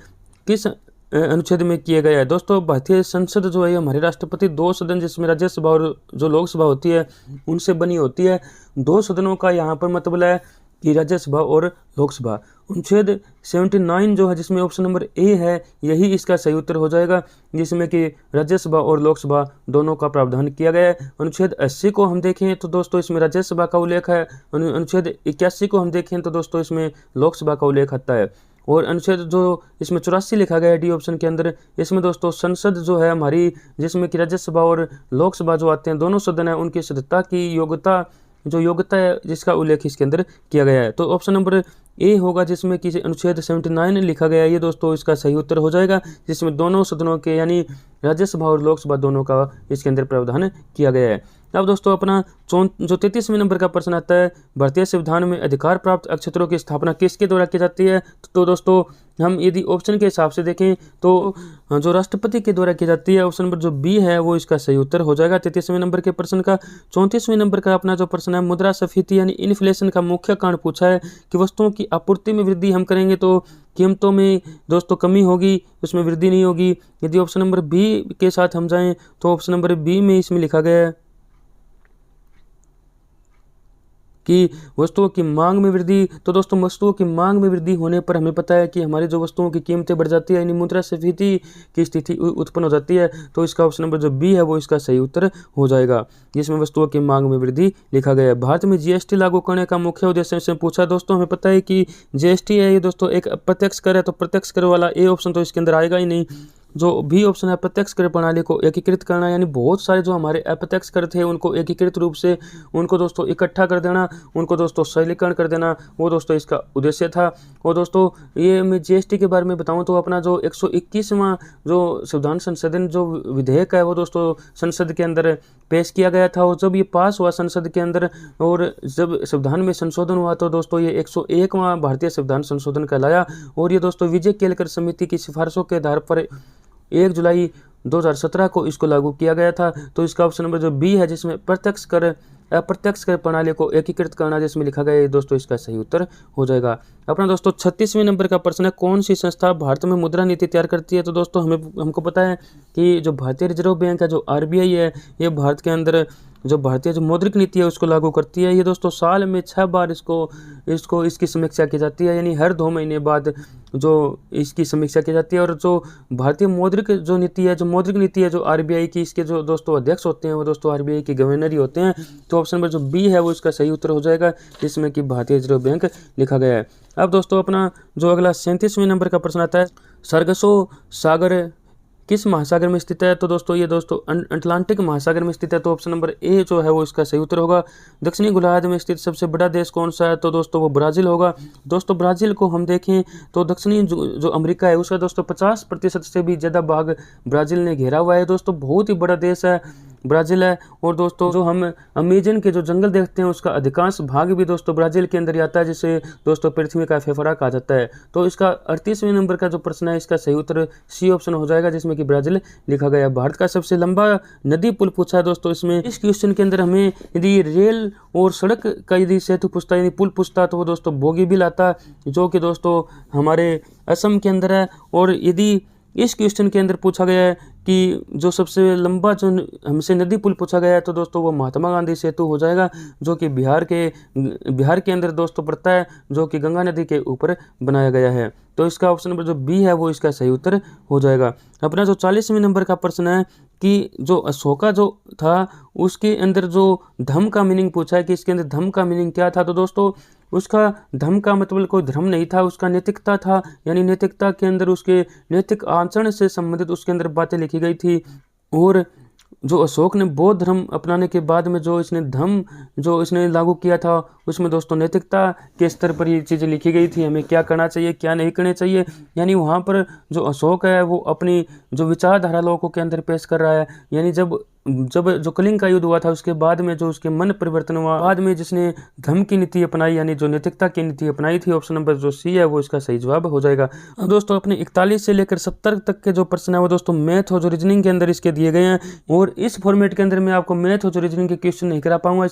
A: किस अनुच्छेद में किया गया है। दोस्तों भारतीय संसद जो है हमारे राष्ट्रपति 2 सदन जिसमें राज्यसभा और जो लोकसभा होती है उनसे बनी होती है। 2 सदनों का यहाँ पर मतलब है कि राज्यसभा और लोकसभा। अनुच्छेद 79 जो है जिसमें ऑप्शन नंबर ए है यही इसका सही उत्तर हो जाएगा, जिसमें कि राज्यसभा और लोकसभा दोनों का प्रावधान किया गया है। अनुच्छेद 80 को हम देखें तो दोस्तों इसमें राज्यसभा का उल्लेख है। अनुच्छेद 81 को हम देखें तो दोस्तों इसमें लोकसभा का उल्लेख आता है। और अनुच्छेद जो इसमें 84 लिखा गया है डी ऑप्शन के अंदर, इसमें दोस्तों संसद जो है हमारी, जिसमें कि राज्यसभा और लोकसभा जो आते हैं दोनों सदन है, उनकी सदस्यता की योग्यता है जिसका उल्लेख इसके अंदर किया गया है। तो ऑप्शन नंबर ए होगा जिसमें कि अनुच्छेद 79 लिखा गया है, ये दोस्तों इसका सही उत्तर हो जाएगा, जिसमें दोनों सदनों के यानी राज्यसभा और लोकसभा दोनों का इसके अंदर प्रावधान किया गया है। अब दोस्तों अपना जो 33वें नंबर का प्रश्न आता है, भारतीय संविधान में अधिकार प्राप्त अक्षरों की स्थापना किसके द्वारा की जाती है? तो दोस्तों हम यदि ऑप्शन के हिसाब से देखें तो जो राष्ट्रपति के द्वारा की जाती है, ऑप्शन नंबर जो बी है वो इसका सही उत्तर हो जाएगा 33वें नंबर के प्रश्न का। 34वें नंबर का अपना जो प्रश्न है, मुद्रास्फीति यानी इन्फ्लेशन का मुख्य कारण पूछा है कि वस्तुओं की आपूर्ति में वृद्धि हम करेंगे तो कीमतों में दोस्तों कमी होगी, उसमें वृद्धि नहीं होगी। यदि ऑप्शन नंबर बी के साथ हम जाएं तो ऑप्शन नंबर बी में इसमें लिखा गया है कि वस्तुओं की मांग में वृद्धि। तो दोस्तों वस्तुओं की मांग में वृद्धि होने पर हमें पता है कि हमारी जो वस्तुओं की कीमतें बढ़ जाती है, यानी मुद्रास्फीति की स्थिति उत्पन्न हो जाती है। तो इसका ऑप्शन नंबर जो बी है वो इसका सही उत्तर हो जाएगा, जिसमें वस्तुओं की मांग में वृद्धि लिखा गया है। भारत में जीएसटी लागू करने का मुख्य उद्देश्य से पूछा। दोस्तों हमें पता है कि जीएसटी है ये दोस्तों एक अप्रत्यक्ष कर है, तो प्रत्यक्ष कर वाला ए ऑप्शन तो इसके अंदर आएगा ही नहीं। जो बी ऑप्शन है प्रत्यक्ष कर प्रणाली को एकीकृत करना, यानी बहुत सारे जो हमारे अप्रत्यक्ष कर थे उनको एकीकृत रूप से उनको दोस्तों इकट्ठा कर देना, उनको दोस्तों सरलीकरण कर देना, वो दोस्तों इसका उद्देश्य था। और दोस्तों ये मैं जीएसटी के बारे में बताऊं तो अपना जो 121वां जो संविधान संशोधन जो विधेयक है वो दोस्तों संसद के अंदर पेश किया गया था, और जब ये पास हुआ संसद के अंदर और जब संविधान में संशोधन हुआ तो दोस्तों ये 101वां भारतीय संविधान संशोधन कहलाया। और ये दोस्तों विजय केलकर समिति की सिफारिशों के आधार पर 1 जुलाई 2017 को इसको लागू किया गया था। तो इसका ऑप्शन नंबर जो बी है जिसमें प्रत्यक्ष कर अप्रत्यक्ष कर प्रणाली को एकीकृत करना जिसमें लिखा गया है दोस्तों इसका सही उत्तर हो जाएगा। अपना दोस्तों 36वें नंबर का प्रश्न है, कौन सी संस्था भारत में मुद्रा नीति तैयार करती है? तो दोस्तों हमको पता है कि जो भारतीय रिजर्व बैंक है, जो आरबीआई है, ये भारत के अंदर जो भारतीय जो मौद्रिक नीति है उसको लागू करती है। ये दोस्तों साल में 6 बार इसकी समीक्षा की जाती है, यानी हर 2 महीने बाद जो इसकी समीक्षा की जाती है। और जो भारतीय मौद्रिक नीति है जो आरबीआई की, इसके जो दोस्तों अध्यक्ष होते हैं वो दोस्तों आरबीआई के गवर्नर ही होते हैं। तो ऑप्शन नंबर जो बी है वो इसका सही उत्तर हो जाएगा, जिसमें कि भारतीय रिजर्व बैंक लिखा गया है। अब दोस्तों अपना जो अगला 37वें नंबर का प्रश्न आता है, सरगसो सागर किस महासागर में स्थित है? तो दोस्तों ये दोस्तों अटलांटिक महासागर में स्थित है। तो ऑप्शन नंबर ए जो है वो इसका सही उत्तर होगा। दक्षिणी गोलार्ध में स्थित सबसे बड़ा देश कौन सा है? तो दोस्तों वो ब्राज़ील होगा। दोस्तों ब्राज़ील को हम देखें तो दक्षिणी जो अमेरिका है उसका दोस्तों 50% से भी ज़्यादा भाग ब्राज़ील ने घेरा हुआ है। दोस्तों बहुत ही बड़ा देश है ब्राज़ील है। और दोस्तों जो हम अमेजन के जो जंगल देखते हैं उसका अधिकांश भाग भी दोस्तों ब्राज़ील के अंदर आता है, जिसे दोस्तों पृथ्वी का फेफड़ा कहा जाता है। तो इसका 38वें नंबर का जो प्रश्न है इसका सही उत्तर सी ऑप्शन हो जाएगा, जिसमें कि ब्राज़ील लिखा गया है। भारत का सबसे लंबा नदी पुल पूछा है दोस्तों। इसमें इस क्वेश्चन के अंदर हमें यदि रेल और सड़क का यदि सेतु पूछता है, यदि पुल पूछता तो वो दोस्तों बोगीबिल आता, जो कि दोस्तों हमारे असम के अंदर है। और यदि इस क्वेश्चन के अंदर पूछा गया है कि जो सबसे लंबा जो हमसे नदी पुल पूछा गया है तो दोस्तों वो महात्मा गांधी सेतु हो जाएगा, जो कि बिहार के अंदर दोस्तों पड़ता है, जो कि गंगा नदी के ऊपर बनाया गया है। तो इसका ऑप्शन नंबर जो बी है वो इसका सही उत्तर हो जाएगा। अपना जो 40वें नंबर का प्रश्न है कि जो अशोका जो था उसके अंदर जो धम्म का मीनिंग पूछा है कि इसके अंदर धम्म का मीनिंग क्या था? तो दोस्तों उसका धम्म का मतलब कोई धर्म नहीं था, उसका नैतिकता था, यानी नैतिकता के अंदर उसके नैतिक आचरण से संबंधित उसके अंदर बातें लिखी गई थी। और जो अशोक ने बौद्ध धर्म अपनाने के बाद में जो इसने लागू किया था उसमें दोस्तों नैतिकता के स्तर पर ये चीज़ें लिखी गई थी, हमें क्या करना चाहिए क्या नहीं करना चाहिए। यानी वहाँ पर जो अशोक है वो अपनी जो विचारधारा लोगों के अंदर पेश कर रहा है। यानी जब जो कलिंग का युद्ध हुआ था उसके बाद में जो उसके मन परिवर्तन हुआ, बाद में जिसने धर्म की नीति अपनाई यानी जो नैतिकता की नीति अपनाई थी, ऑप्शन नंबर जो सी है वो इसका सही जवाब हो जाएगा। अब दोस्तों अपने 41 से लेकर 70 तक के जो प्रश्न है वो दोस्तों मैथ और जो रीजनिंग के अंदर इसके दिए गए हैं। और इस फॉर्मेट के अंदर मैं आपको मैथ और जो रीजनिंग के क्वेश्चन नहीं करा पाऊंगा।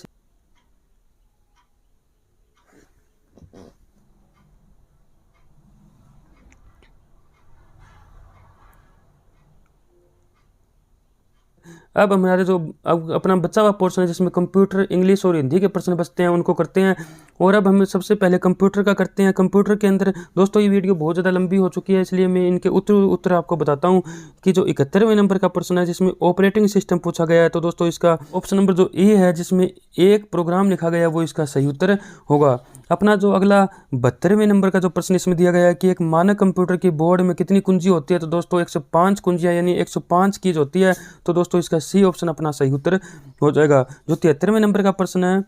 A: अब हमारे जो अब अपना बचा हुआ पोर्शन है जिसमें कंप्यूटर, इंग्लिश और हिंदी के प्रश्न बचते हैं उनको करते हैं। और अब हम सबसे पहले कंप्यूटर का करते हैं। कंप्यूटर के अंदर दोस्तों ये वीडियो बहुत ज़्यादा लंबी हो चुकी है, इसलिए मैं इनके उत्तर आपको बताता हूँ कि जो 71वें नंबर का प्रश्न है जिसमें ऑपरेटिंग सिस्टम पूछा गया है, तो दोस्तों इसका ऑप्शन नंबर जो ए है जिसमें एक प्रोग्राम लिखा गया है वो इसका सही उत्तर होगा। अपना जो अगला 72वें नंबर का जो प्रश्न इसमें दिया गया है कि एक मानक कंप्यूटर की बोर्ड में कितनी कुंजी होती है, तो दोस्तों 105 कुंजियाँ यानी 105 कीज होती है, तो दोस्तों इसका सी ऑप्शन अपना सही उत्तर हो जाएगा। जो 73वें नंबर का प्रश्न है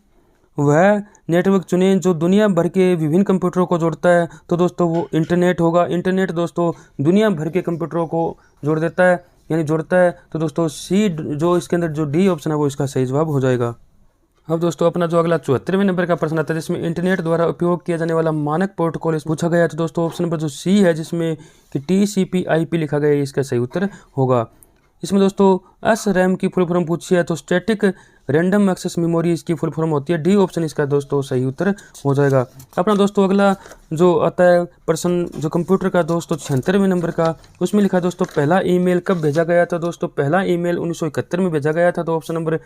A: वह नेटवर्क चुनें जो दुनिया भर के विभिन्न कंप्यूटरों को जोड़ता है, तो दोस्तों वो इंटरनेट होगा। इंटरनेट दोस्तों दुनिया भर के कंप्यूटरों को जोड़ देता है यानी जोड़ता है, तो दोस्तों सी जो इसके अंदर जो डी ऑप्शन है वो इसका सही जवाब हो जाएगा। अब दोस्तों अपना जो अगला 74वें नंबर का प्रश्न आता है जिसमें इंटरनेट द्वारा उपयोग किया जाने वाला मानक प्रोटोकॉल पूछा गया है, तो दोस्तों ऑप्शन नंबर जो सी है जिसमें कि TCP/IP लिखा गया है इसका सही उत्तर होगा। इसमें दोस्तों SRAM की फुल फॉर्म पूछी है तो स्टैटिक रैंडम एक्सेस मेमोरी इसकी फुल फॉर्म होती है। डी ऑप्शन इसका दोस्तों सही उत्तर हो जाएगा। अपना दोस्तों अगला जो आता है प्रश्न जो कंप्यूटर का दोस्तों 76वें नंबर का, उसमें लिखा है दोस्तों पहला ईमेल कब भेजा गया था, दोस्तों पहला ईमेल 1971 में भेजा गया था, तो ऑप्शन नंबर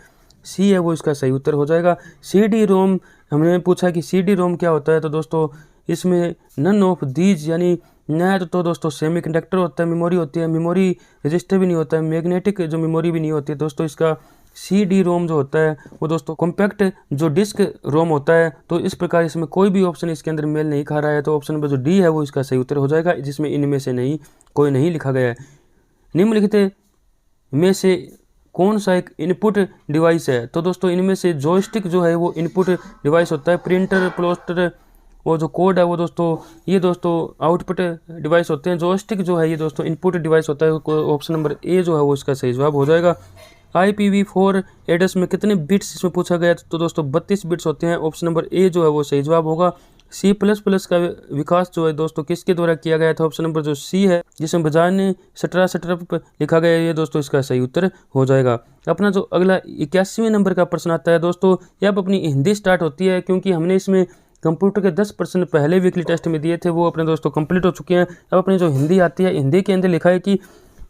A: सी है वो इसका सही उत्तर हो जाएगा। CD-ROM हमने पूछा कि CD-ROM क्या होता है, तो दोस्तों इसमें नन ऑफ दीज यानी न तो दोस्तों सेमीकंडक्टर होता है, मेमोरी होती है, मेमोरी रजिस्टर भी नहीं होता है, मैग्नेटिक जो मेमोरी भी नहीं होती है, दोस्तों इसका CD-ROM जो होता है वो दोस्तों कॉम्पैक्ट जो डिस्क रोम होता है। तो इस प्रकार इसमें कोई भी ऑप्शन इसके अंदर मेल नहीं खा रहा है, तो ऑप्शन नंबर जो डी है वो इसका सही उत्तर हो जाएगा, जिसमें इनमें से कोई नहीं लिखा गया है। निम्नलिखित में से कौन सा एक इनपुट डिवाइस है, तो दोस्तों इनमें से जॉयस्टिक जो है वो इनपुट डिवाइस होता है। प्रिंटर, प्लोस्टर वो जो कोड है वो दोस्तों ये दोस्तों आउटपुट डिवाइस होते हैं। जॉयस्टिक जो है ये दोस्तों इनपुट डिवाइस होता है। ऑप्शन नंबर ए जो है वो इसका सही जवाब हो जाएगा। IPv4 एड्रेस में कितने बिट्स इसमें पूछा गया, तो दोस्तों 32 बिट्स होते हैं। ऑप्शन नंबर ए जो है वो सही जवाब होगा। C++ का विकास जो है दोस्तों किसके द्वारा किया गया था, ऑप्शन नंबर जो सी है जिसमें बजाने सेटअप लिखा गया है, ये दोस्तों इसका सही उत्तर हो जाएगा। अपना जो अगला 81वें नंबर का प्रश्न आता है दोस्तों, ये अब अपनी हिंदी स्टार्ट होती है क्योंकि हमने इसमें कंप्यूटर के 10 प्रश्न पहले वीकली टेस्ट में दिए थे, वो अपने दोस्तों कंप्लीट हो चुके हैं। अब अपनी जो हिंदी आती है, हिंदी के अंदर लिखा है कि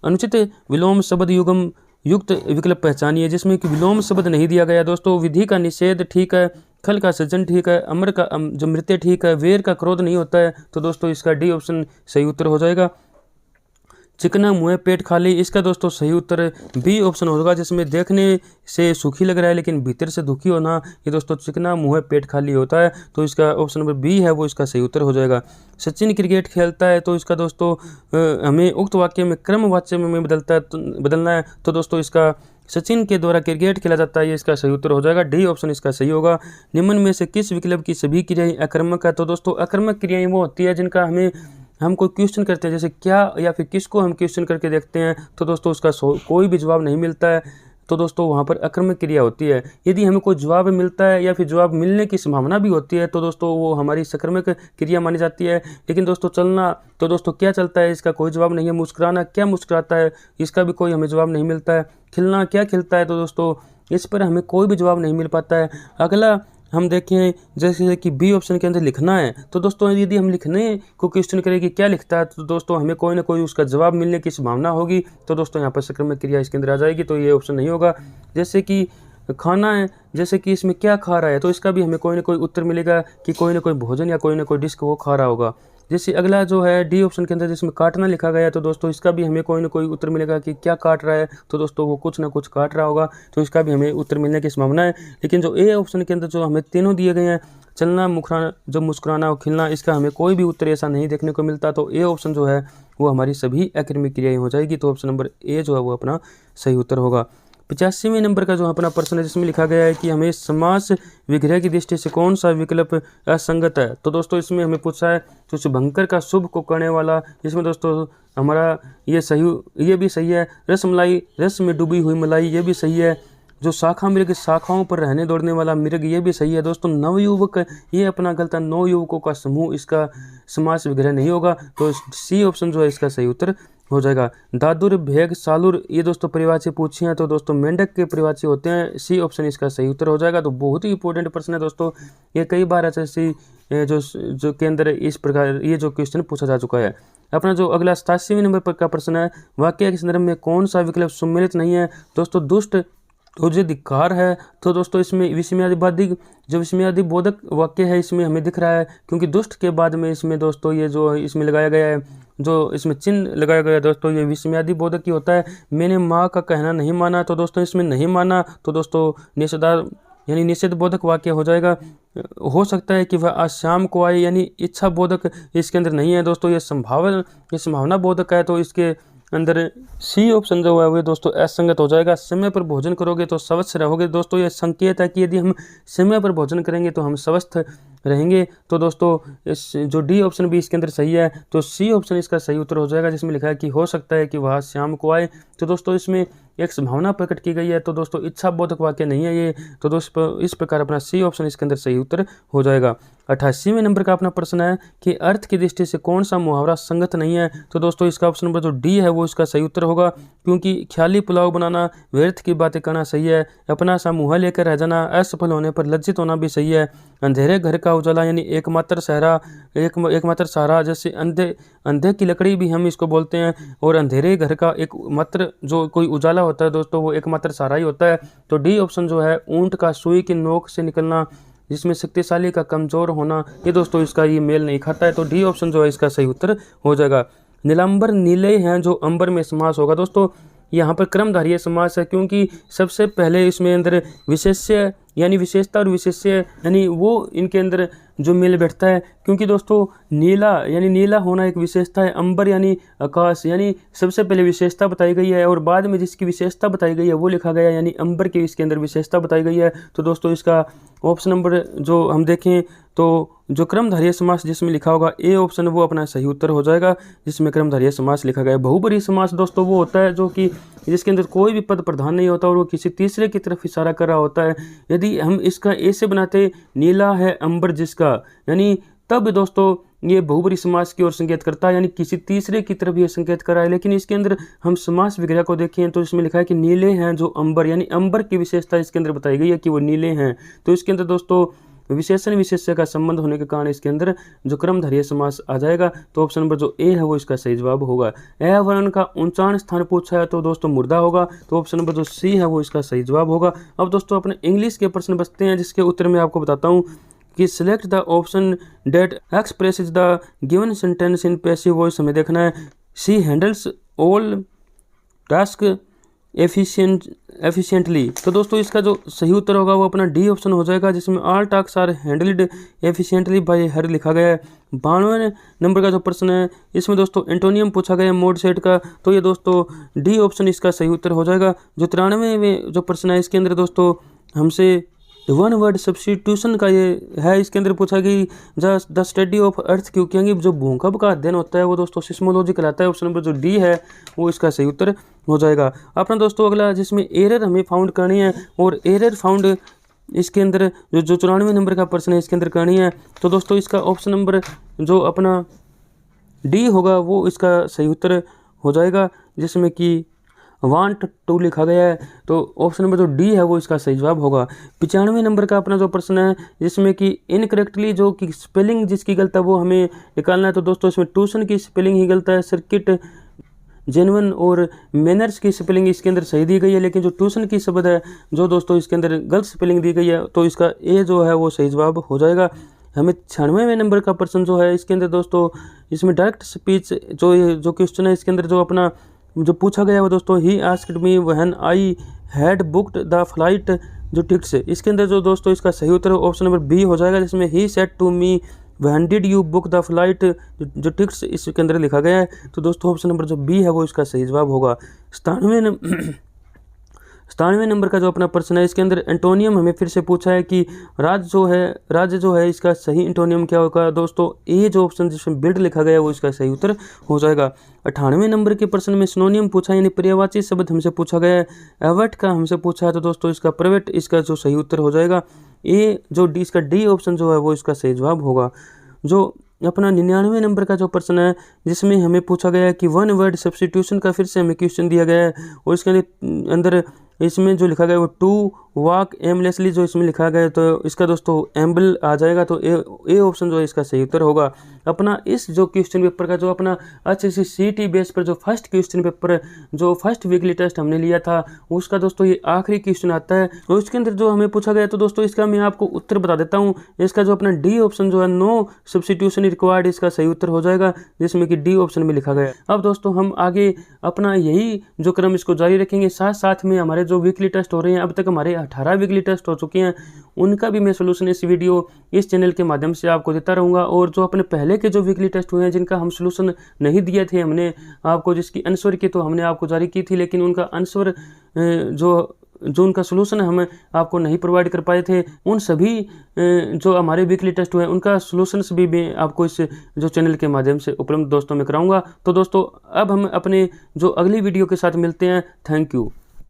A: अनुचित विलोम शब्द युगम युक्त विकल्प पहचानिए, जिसमें कि विलोम शब्द नहीं दिया गया दोस्तों। विधि का निषेध ठीक है, खल का सज्जन ठीक है, अमर का जो मृत्यु ठीक है, वेर का क्रोध नहीं होता है, तो दोस्तों इसका डी ऑप्शन सही उत्तर हो जाएगा। चिकना मुँह पेट खाली, इसका दोस्तों सही उत्तर बी ऑप्शन होगा, जिसमें देखने से सुखी लग रहा है लेकिन भीतर से दुखी होना, ये दोस्तों चिकना मुँह पेट खाली होता है, तो इसका ऑप्शन नंबर बी है वो इसका सही उत्तर हो जाएगा। सचिन क्रिकेट खेलता है, तो इसका दोस्तों हमें उक्त वाक्य में क्रमवाच्य में बदलना है, तो दोस्तों इसका सचिन के द्वारा क्रिकेट खेला जाता है, ये इसका सही उत्तर हो जाएगा। डी ऑप्शन इसका सही होगा। निम्न में से किस विकल्प की सभी क्रियाएं अकर्मक है, तो दोस्तों अकर्मक क्रियाएं वो होती है जिनका हम कोई क्वेश्चन करते हैं, जैसे क्या या फिर किसको हम क्वेश्चन करके देखते हैं, तो दोस्तों उसका कोई भी जवाब नहीं मिलता है, तो दोस्तों वहाँ पर अकर्मक क्रिया होती है। यदि हमें कोई जवाब मिलता है या फिर जवाब मिलने की संभावना भी होती है, तो दोस्तों वो हमारी सकर्मक क्रिया मानी जाती है। लेकिन दोस्तों चलना, तो दोस्तों क्या चलता है, इसका कोई जवाब नहीं है। मुस्कुराना, क्या मुस्कुराता है, इसका भी कोई हमें जवाब नहीं मिलता है। खिलना, क्या खिलता है, तो दोस्तों इस पर हमें कोई भी जवाब नहीं मिल पाता है। अगला हम देखें जैसे कि बी ऑप्शन के अंदर लिखना है, तो दोस्तों यदि हम लिखने को क्वेश्चन करें कि क्या लिखता है, तो दोस्तों हमें कोई ना कोई उसका जवाब मिलने की संभावना होगी, तो दोस्तों यहाँ पर सकर्मक क्रिया इसके अंदर आ जाएगी, तो ये ऑप्शन नहीं होगा। जैसे कि खाना है, जैसे कि इसमें क्या खा रहा है, तो इसका भी हमें कोई ना कोई उत्तर मिलेगा कि कोई ना कोई भोजन या कोई ना कोई डिश को वो खा रहा होगा। जैसे अगला जो है डी ऑप्शन के अंदर जिसमें काटना लिखा गया है, तो दोस्तों इसका भी हमें कोई ना कोई उत्तर मिलेगा कि क्या काट रहा है, तो दोस्तों वो कुछ ना कुछ काट रहा होगा, तो इसका भी हमें उत्तर मिलने की संभावना है। लेकिन जो ए ऑप्शन के अंदर जो हमें तीनों दिए गए हैं, चलना, मुस्कुराना और खिलना, इसका हमें कोई भी उत्तर ऐसा नहीं देखने को मिलता, तो ए ऑप्शन जो है वो हमारी सभी अकर्मक क्रियाएं हो जाएगी, तो ऑप्शन नंबर ए जो है वो अपना सही उत्तर होगा। 85वें नंबर का जो अपना प्रश्न है जिसमें लिखा गया है कि हमें समास विग्रह की दृष्टि से कौन सा विकल्प असंगत है, तो दोस्तों इसमें हमें पूछा है तो शुभंकर का शुभ को करने वाला, इसमें दोस्तों हमारा ये भी सही है। रसमलाई, रस में डूबी हुई मलाई, ये भी सही है। जो शाखा मृग, शाखाओं पर रहने दौड़ने वाला मृग, ये भी सही है। दोस्तों नवयुवक, ये अपना गलत है, नवयुवकों का समूह, इसका समास विग्रह नहीं होगा, तो सी ऑप्शन जो है इसका सही उत्तर हो जाएगा। दादुर, भेग, सालुर, ये दोस्तों परिवाची पूछे हैं, तो दोस्तों मेंढक के परिवाची होते हैं, सी ऑप्शन इसका सही उत्तर हो जाएगा। तो बहुत ही इंपॉर्टेंट प्रश्न है दोस्तों, ये कई बार एसएससी जो के अंदर इस प्रकार ये जो क्वेश्चन पूछा जा चुका है। अपना जो अगला 87वें नंबर पर का प्रश्न है, वाक्य के संदर्भ में कौन सा विकल्प सम्मिलित नहीं है? दोस्तों दुष्ट तो जो धिक्कार है, तो दोस्तों इसमें विस्मयादिवादी जो विस्मयादिबोधक वाक्य है इसमें हमें दिख रहा है, क्योंकि दुष्ट के बाद में इसमें दोस्तों ये जो इसमें लगाया गया है, जो इसमें चिन्ह लगाया गया है दोस्तों, ये विस्मयादिबोधक ही होता है। मैंने माँ का कहना नहीं माना, तो दोस्तों इसमें नहीं माना तो दोस्तों निषेधार यानी निषेध बोधक वाक्य हो जाएगा। हो सकता है कि वह आज शाम को आए, यानी इच्छा बोधक इसके अंदर नहीं है दोस्तों, ये संभावना बोधक है, तो इसके अंदर सी ऑप्शन जो है वो दोस्तों असंगत हो जाएगा। समय पर भोजन करोगे तो स्वस्थ रहोगे, दोस्तों ये संकेत है कि यदि हम समय पर भोजन करेंगे तो हम स्वस्थ रहेंगे। तो दोस्तों इस जो डी ऑप्शन भी इसके अंदर सही है, तो सी ऑप्शन इसका सही उत्तर हो जाएगा, जिसमें लिखा है कि हो सकता है कि वह शाम को आए। तो दोस्तों इसमें एक संभावना प्रकट की गई है, तो दोस्तों इच्छा बोधक वाक्य नहीं है ये, तो दोस्तों इस प्रकार अपना सी ऑप्शन इसके अंदर सही उत्तर हो जाएगा। 88वें नंबर का अपना प्रश्न है कि अर्थ की दृष्टि से कौन सा मुहावरा संगत नहीं है? तो दोस्तों इसका ऑप्शन नंबर जो डी है वो इसका सही उत्तर होगा, क्योंकि ख्याली पुलाव बनाना, व्यर्थ की बातें करना सही है, अपना सा मुँह लेकर रह जाना, असफल होने पर लज्जित होना भी सही है, अंधेरे घर का उजाला यानी एकमात्र सहारा, जैसे अंधे की लकड़ी भी हम इसको बोलते हैं, और अंधेरे घर का एकमात्र जो कोई उजाला होता है दोस्तों वो एकमात्र सहारा ही होता है। तो डी ऑप्शन जो है ऊंट का सुई की नोक से निकलना, जिसमें शक्तिशाली का कमजोर होना, ये दोस्तों इसका ये मेल नहीं खाता है, तो डी ऑप्शन जो है इसका सही उत्तर हो जाएगा। नीलांबर नीले हैं जो अंबर में समास होगा, दोस्तों यहाँ पर क्रमधारीय समास है, क्योंकि सबसे पहले इसमें अंदर विशेष्य यानी विशेषता और विशेष्य यानी वो इनके अंदर जो मेल बैठता है, क्योंकि दोस्तों नीला यानी नीला होना एक विशेषता है, अंबर यानी आकाश, यानी सबसे पहले विशेषता बताई गई है और बाद में जिसकी विशेषता बताई गई है वो लिखा गया, यानी अंबर की इसके अंदर विशेषता बताई गई है। तो दोस्तों इसका ऑप्शन नंबर जो हम देखें तो जो क्रमधारीय समास जिसमें लिखा होगा ए ऑप्शन वो अपना सही उत्तर हो जाएगा, जिसमें क्रमधारीय समास लिखा गया है। बहुब्रीहि समास दोस्तों वो होता है जो कि जिसके अंदर कोई भी पद प्रधान नहीं होता और वो किसी तीसरे की तरफ इशारा कर रहा होता है। यदि हम इसका ए से बनाते नीला है अंबर जिसका, यानी तब दोस्तों ये बहुब्रीहि समास की ओर संकेत करता है, यानी किसी तीसरे की तरफ ये संकेत कर रहा है। लेकिन इसके अंदर हम समास विग्रह को देखें तो इसमें लिखा है कि नीले हैं जो अंबर, यानी अंबर की विशेषता इसके अंदर बताई गई है कि वो नीले हैं। तो इसके अंदर दोस्तों विशेषण विशेष्य का संबंध होने के कारण इसके अंदर जो क्रमधारीय समास आ जाएगा। तो ऑप्शन नंबर जो ए है वो इसका सही जवाब होगा। ए वर्ण का उच्चारण स्थान पूछा है तो दोस्तों मुर्दा होगा, तो ऑप्शन नंबर जो सी है वो इसका सही जवाब होगा। अब दोस्तों अपने इंग्लिश के प्रश्न बचते हैं, जिसके उत्तर मैं आपको बताता हूँ कि select the option that expresses the given sentence in passive voice. हमें देखना है she handles all task efficiently. तो दोस्तों इसका जो सही उत्तर होगा वो अपना डी ऑप्शन हो जाएगा, जिसमें all task are handled efficiently by her लिखा गया है। 92वें नंबर का जो प्रश्न है इसमें दोस्तों एंटोनियम पूछा गया है मोड सेट का, तो ये दोस्तों डी ऑप्शन इसका सही उत्तर हो जाएगा। जो 93वें जो प्रश्न है इसके अंदर दोस्तों हमसे वन वर्ड सब्स्टिट्यूशन का ये है, इसके अंदर पूछा कि द स्टडी ऑफ अर्थ क्यों, क्योंकि जो भूकंप का अध्ययन होता है वो दोस्तों सिस्मोलॉजी कहलाता है। ऑप्शन नंबर जो डी है वो इसका सही उत्तर हो जाएगा। अपना दोस्तों अगला जिसमें एरर हमें फाउंड करनी है, और एरर फाउंड इसके अंदर जो 94 नंबर का प्रश्न है इसके अंदर करनी है, तो दोस्तों इसका ऑप्शन नंबर जो अपना डी होगा वो इसका सही उत्तर हो जाएगा, जिसमें कि वांट टू लिखा गया है, तो ऑप्शन नंबर जो डी है वो इसका सही जवाब होगा। 95 नंबर का अपना जो प्रश्न है जिसमें कि इनकरेक्टली जो कि स्पेलिंग जिसकी गलत है वो हमें निकालना है, तो दोस्तों इसमें ट्यूशन की स्पेलिंग ही गलत है, सर्किट जेन्युइन और मैनर्स की स्पेलिंग इसके अंदर सही दी गई है, लेकिन जो ट्यूशन की शब्द है जो दोस्तों इसके अंदर गलत स्पेलिंग दी गई है, तो इसका ए जो है वो सही जवाब हो जाएगा। हमें 96वें नंबर का प्रश्न जो है इसके अंदर दोस्तों इसमें डायरेक्ट स्पीच जो क्वेश्चन है इसके अंदर जो अपना जो पूछा गया वो दोस्तों he asked me when I had booked the flight जो टिकट्स है, इसके अंदर जो दोस्तों इसका सही उत्तर ऑप्शन नंबर बी हो जाएगा, जिसमें he said to me when did you book the flight जो टिकट्स इसके अंदर लिखा गया है, तो दोस्तों ऑप्शन नंबर जो बी है वो इसका सही जवाब होगा। 97वें नंबर का जो अपना प्रश्न है इसके अंदर एंटोनियम हमें फिर से पूछा है कि राज्य जो है इसका सही एंटोनियम क्या होगा, दोस्तों ए जो ऑप्शन जिसमें बिल्ड लिखा गया है वो इसका सही उत्तर हो जाएगा। 98वें नंबर के प्रश्न में सिनोनियम पूछा यानी पर्यायवाची शब्द हमसे पूछा गया है, एवट का हमसे पूछा है, तो दोस्तों इसका प्रवेट इसका जो सही उत्तर हो जाएगा ए जो डी इसका डी ऑप्शन जो है वो इसका सही जवाब होगा। जो अपना 99वें नंबर का जो प्रश्न है जिसमें हमें पूछा गया है कि वन वर्ड सब्स्टिट्यूशन का फिर से हमें क्वेश्चन दिया गया है, और इसके अंदर इसमें जो लिखा गया है वो टू वॉक एमलेसली जो इसमें लिखा गया है, तो इसका दोस्तों एम्बल आ जाएगा। तो ए ऑप्शन जो है इसका सही उत्तर होगा। अपना इस जो क्वेश्चन पेपर का जो अपना HSC CET बेस पर जो फर्स्ट क्वेश्चन पेपर जो फर्स्ट वीकली टेस्ट हमने लिया था उसका दोस्तों ये आखिरी क्वेश्चन आता है और उसके अंदर जो हमें पूछा गया, तो दोस्तों इसका मैं आपको उत्तर बता देता हूँ। इसका जो अपना डी ऑप्शन जो है नो सब्स्टिट्यूशन रिक्वायर्ड, इसका सही उत्तर हो जाएगा, जिसमें कि डी ऑप्शन में लिखा गया है। अब दोस्तों हम आगे अपना यही जो क्रम इसको जारी रखेंगे, साथ साथ में हमारे जो वीकली टेस्ट हो रहे हैं, अब तक हमारे 18 वीकली टेस्ट हो चुके हैं, उनका भी मैं सोल्यूशन इस वीडियो इस चैनल के माध्यम से आपको देता रहूँगा। और जो अपने पहले के जो वीकली टेस्ट हुए हैं जिनका हम सोल्यूशन नहीं दिए थे हमने आपको, जिसकी आंसर की तो हमने आपको जारी की थी, लेकिन उनका आंसर जो उनका सोल्यूशन हम आपको नहीं प्रोवाइड कर पाए थे, उन सभी जो हमारे वीकली टेस्ट हुए हैं उनका सोल्यूशंस भी मैं आपको इस जो चैनल के माध्यम से उपलब्ध दोस्तों में कराऊंगा। तो दोस्तों अब हम अपने जो अगली वीडियो के साथ मिलते हैं। Thank you.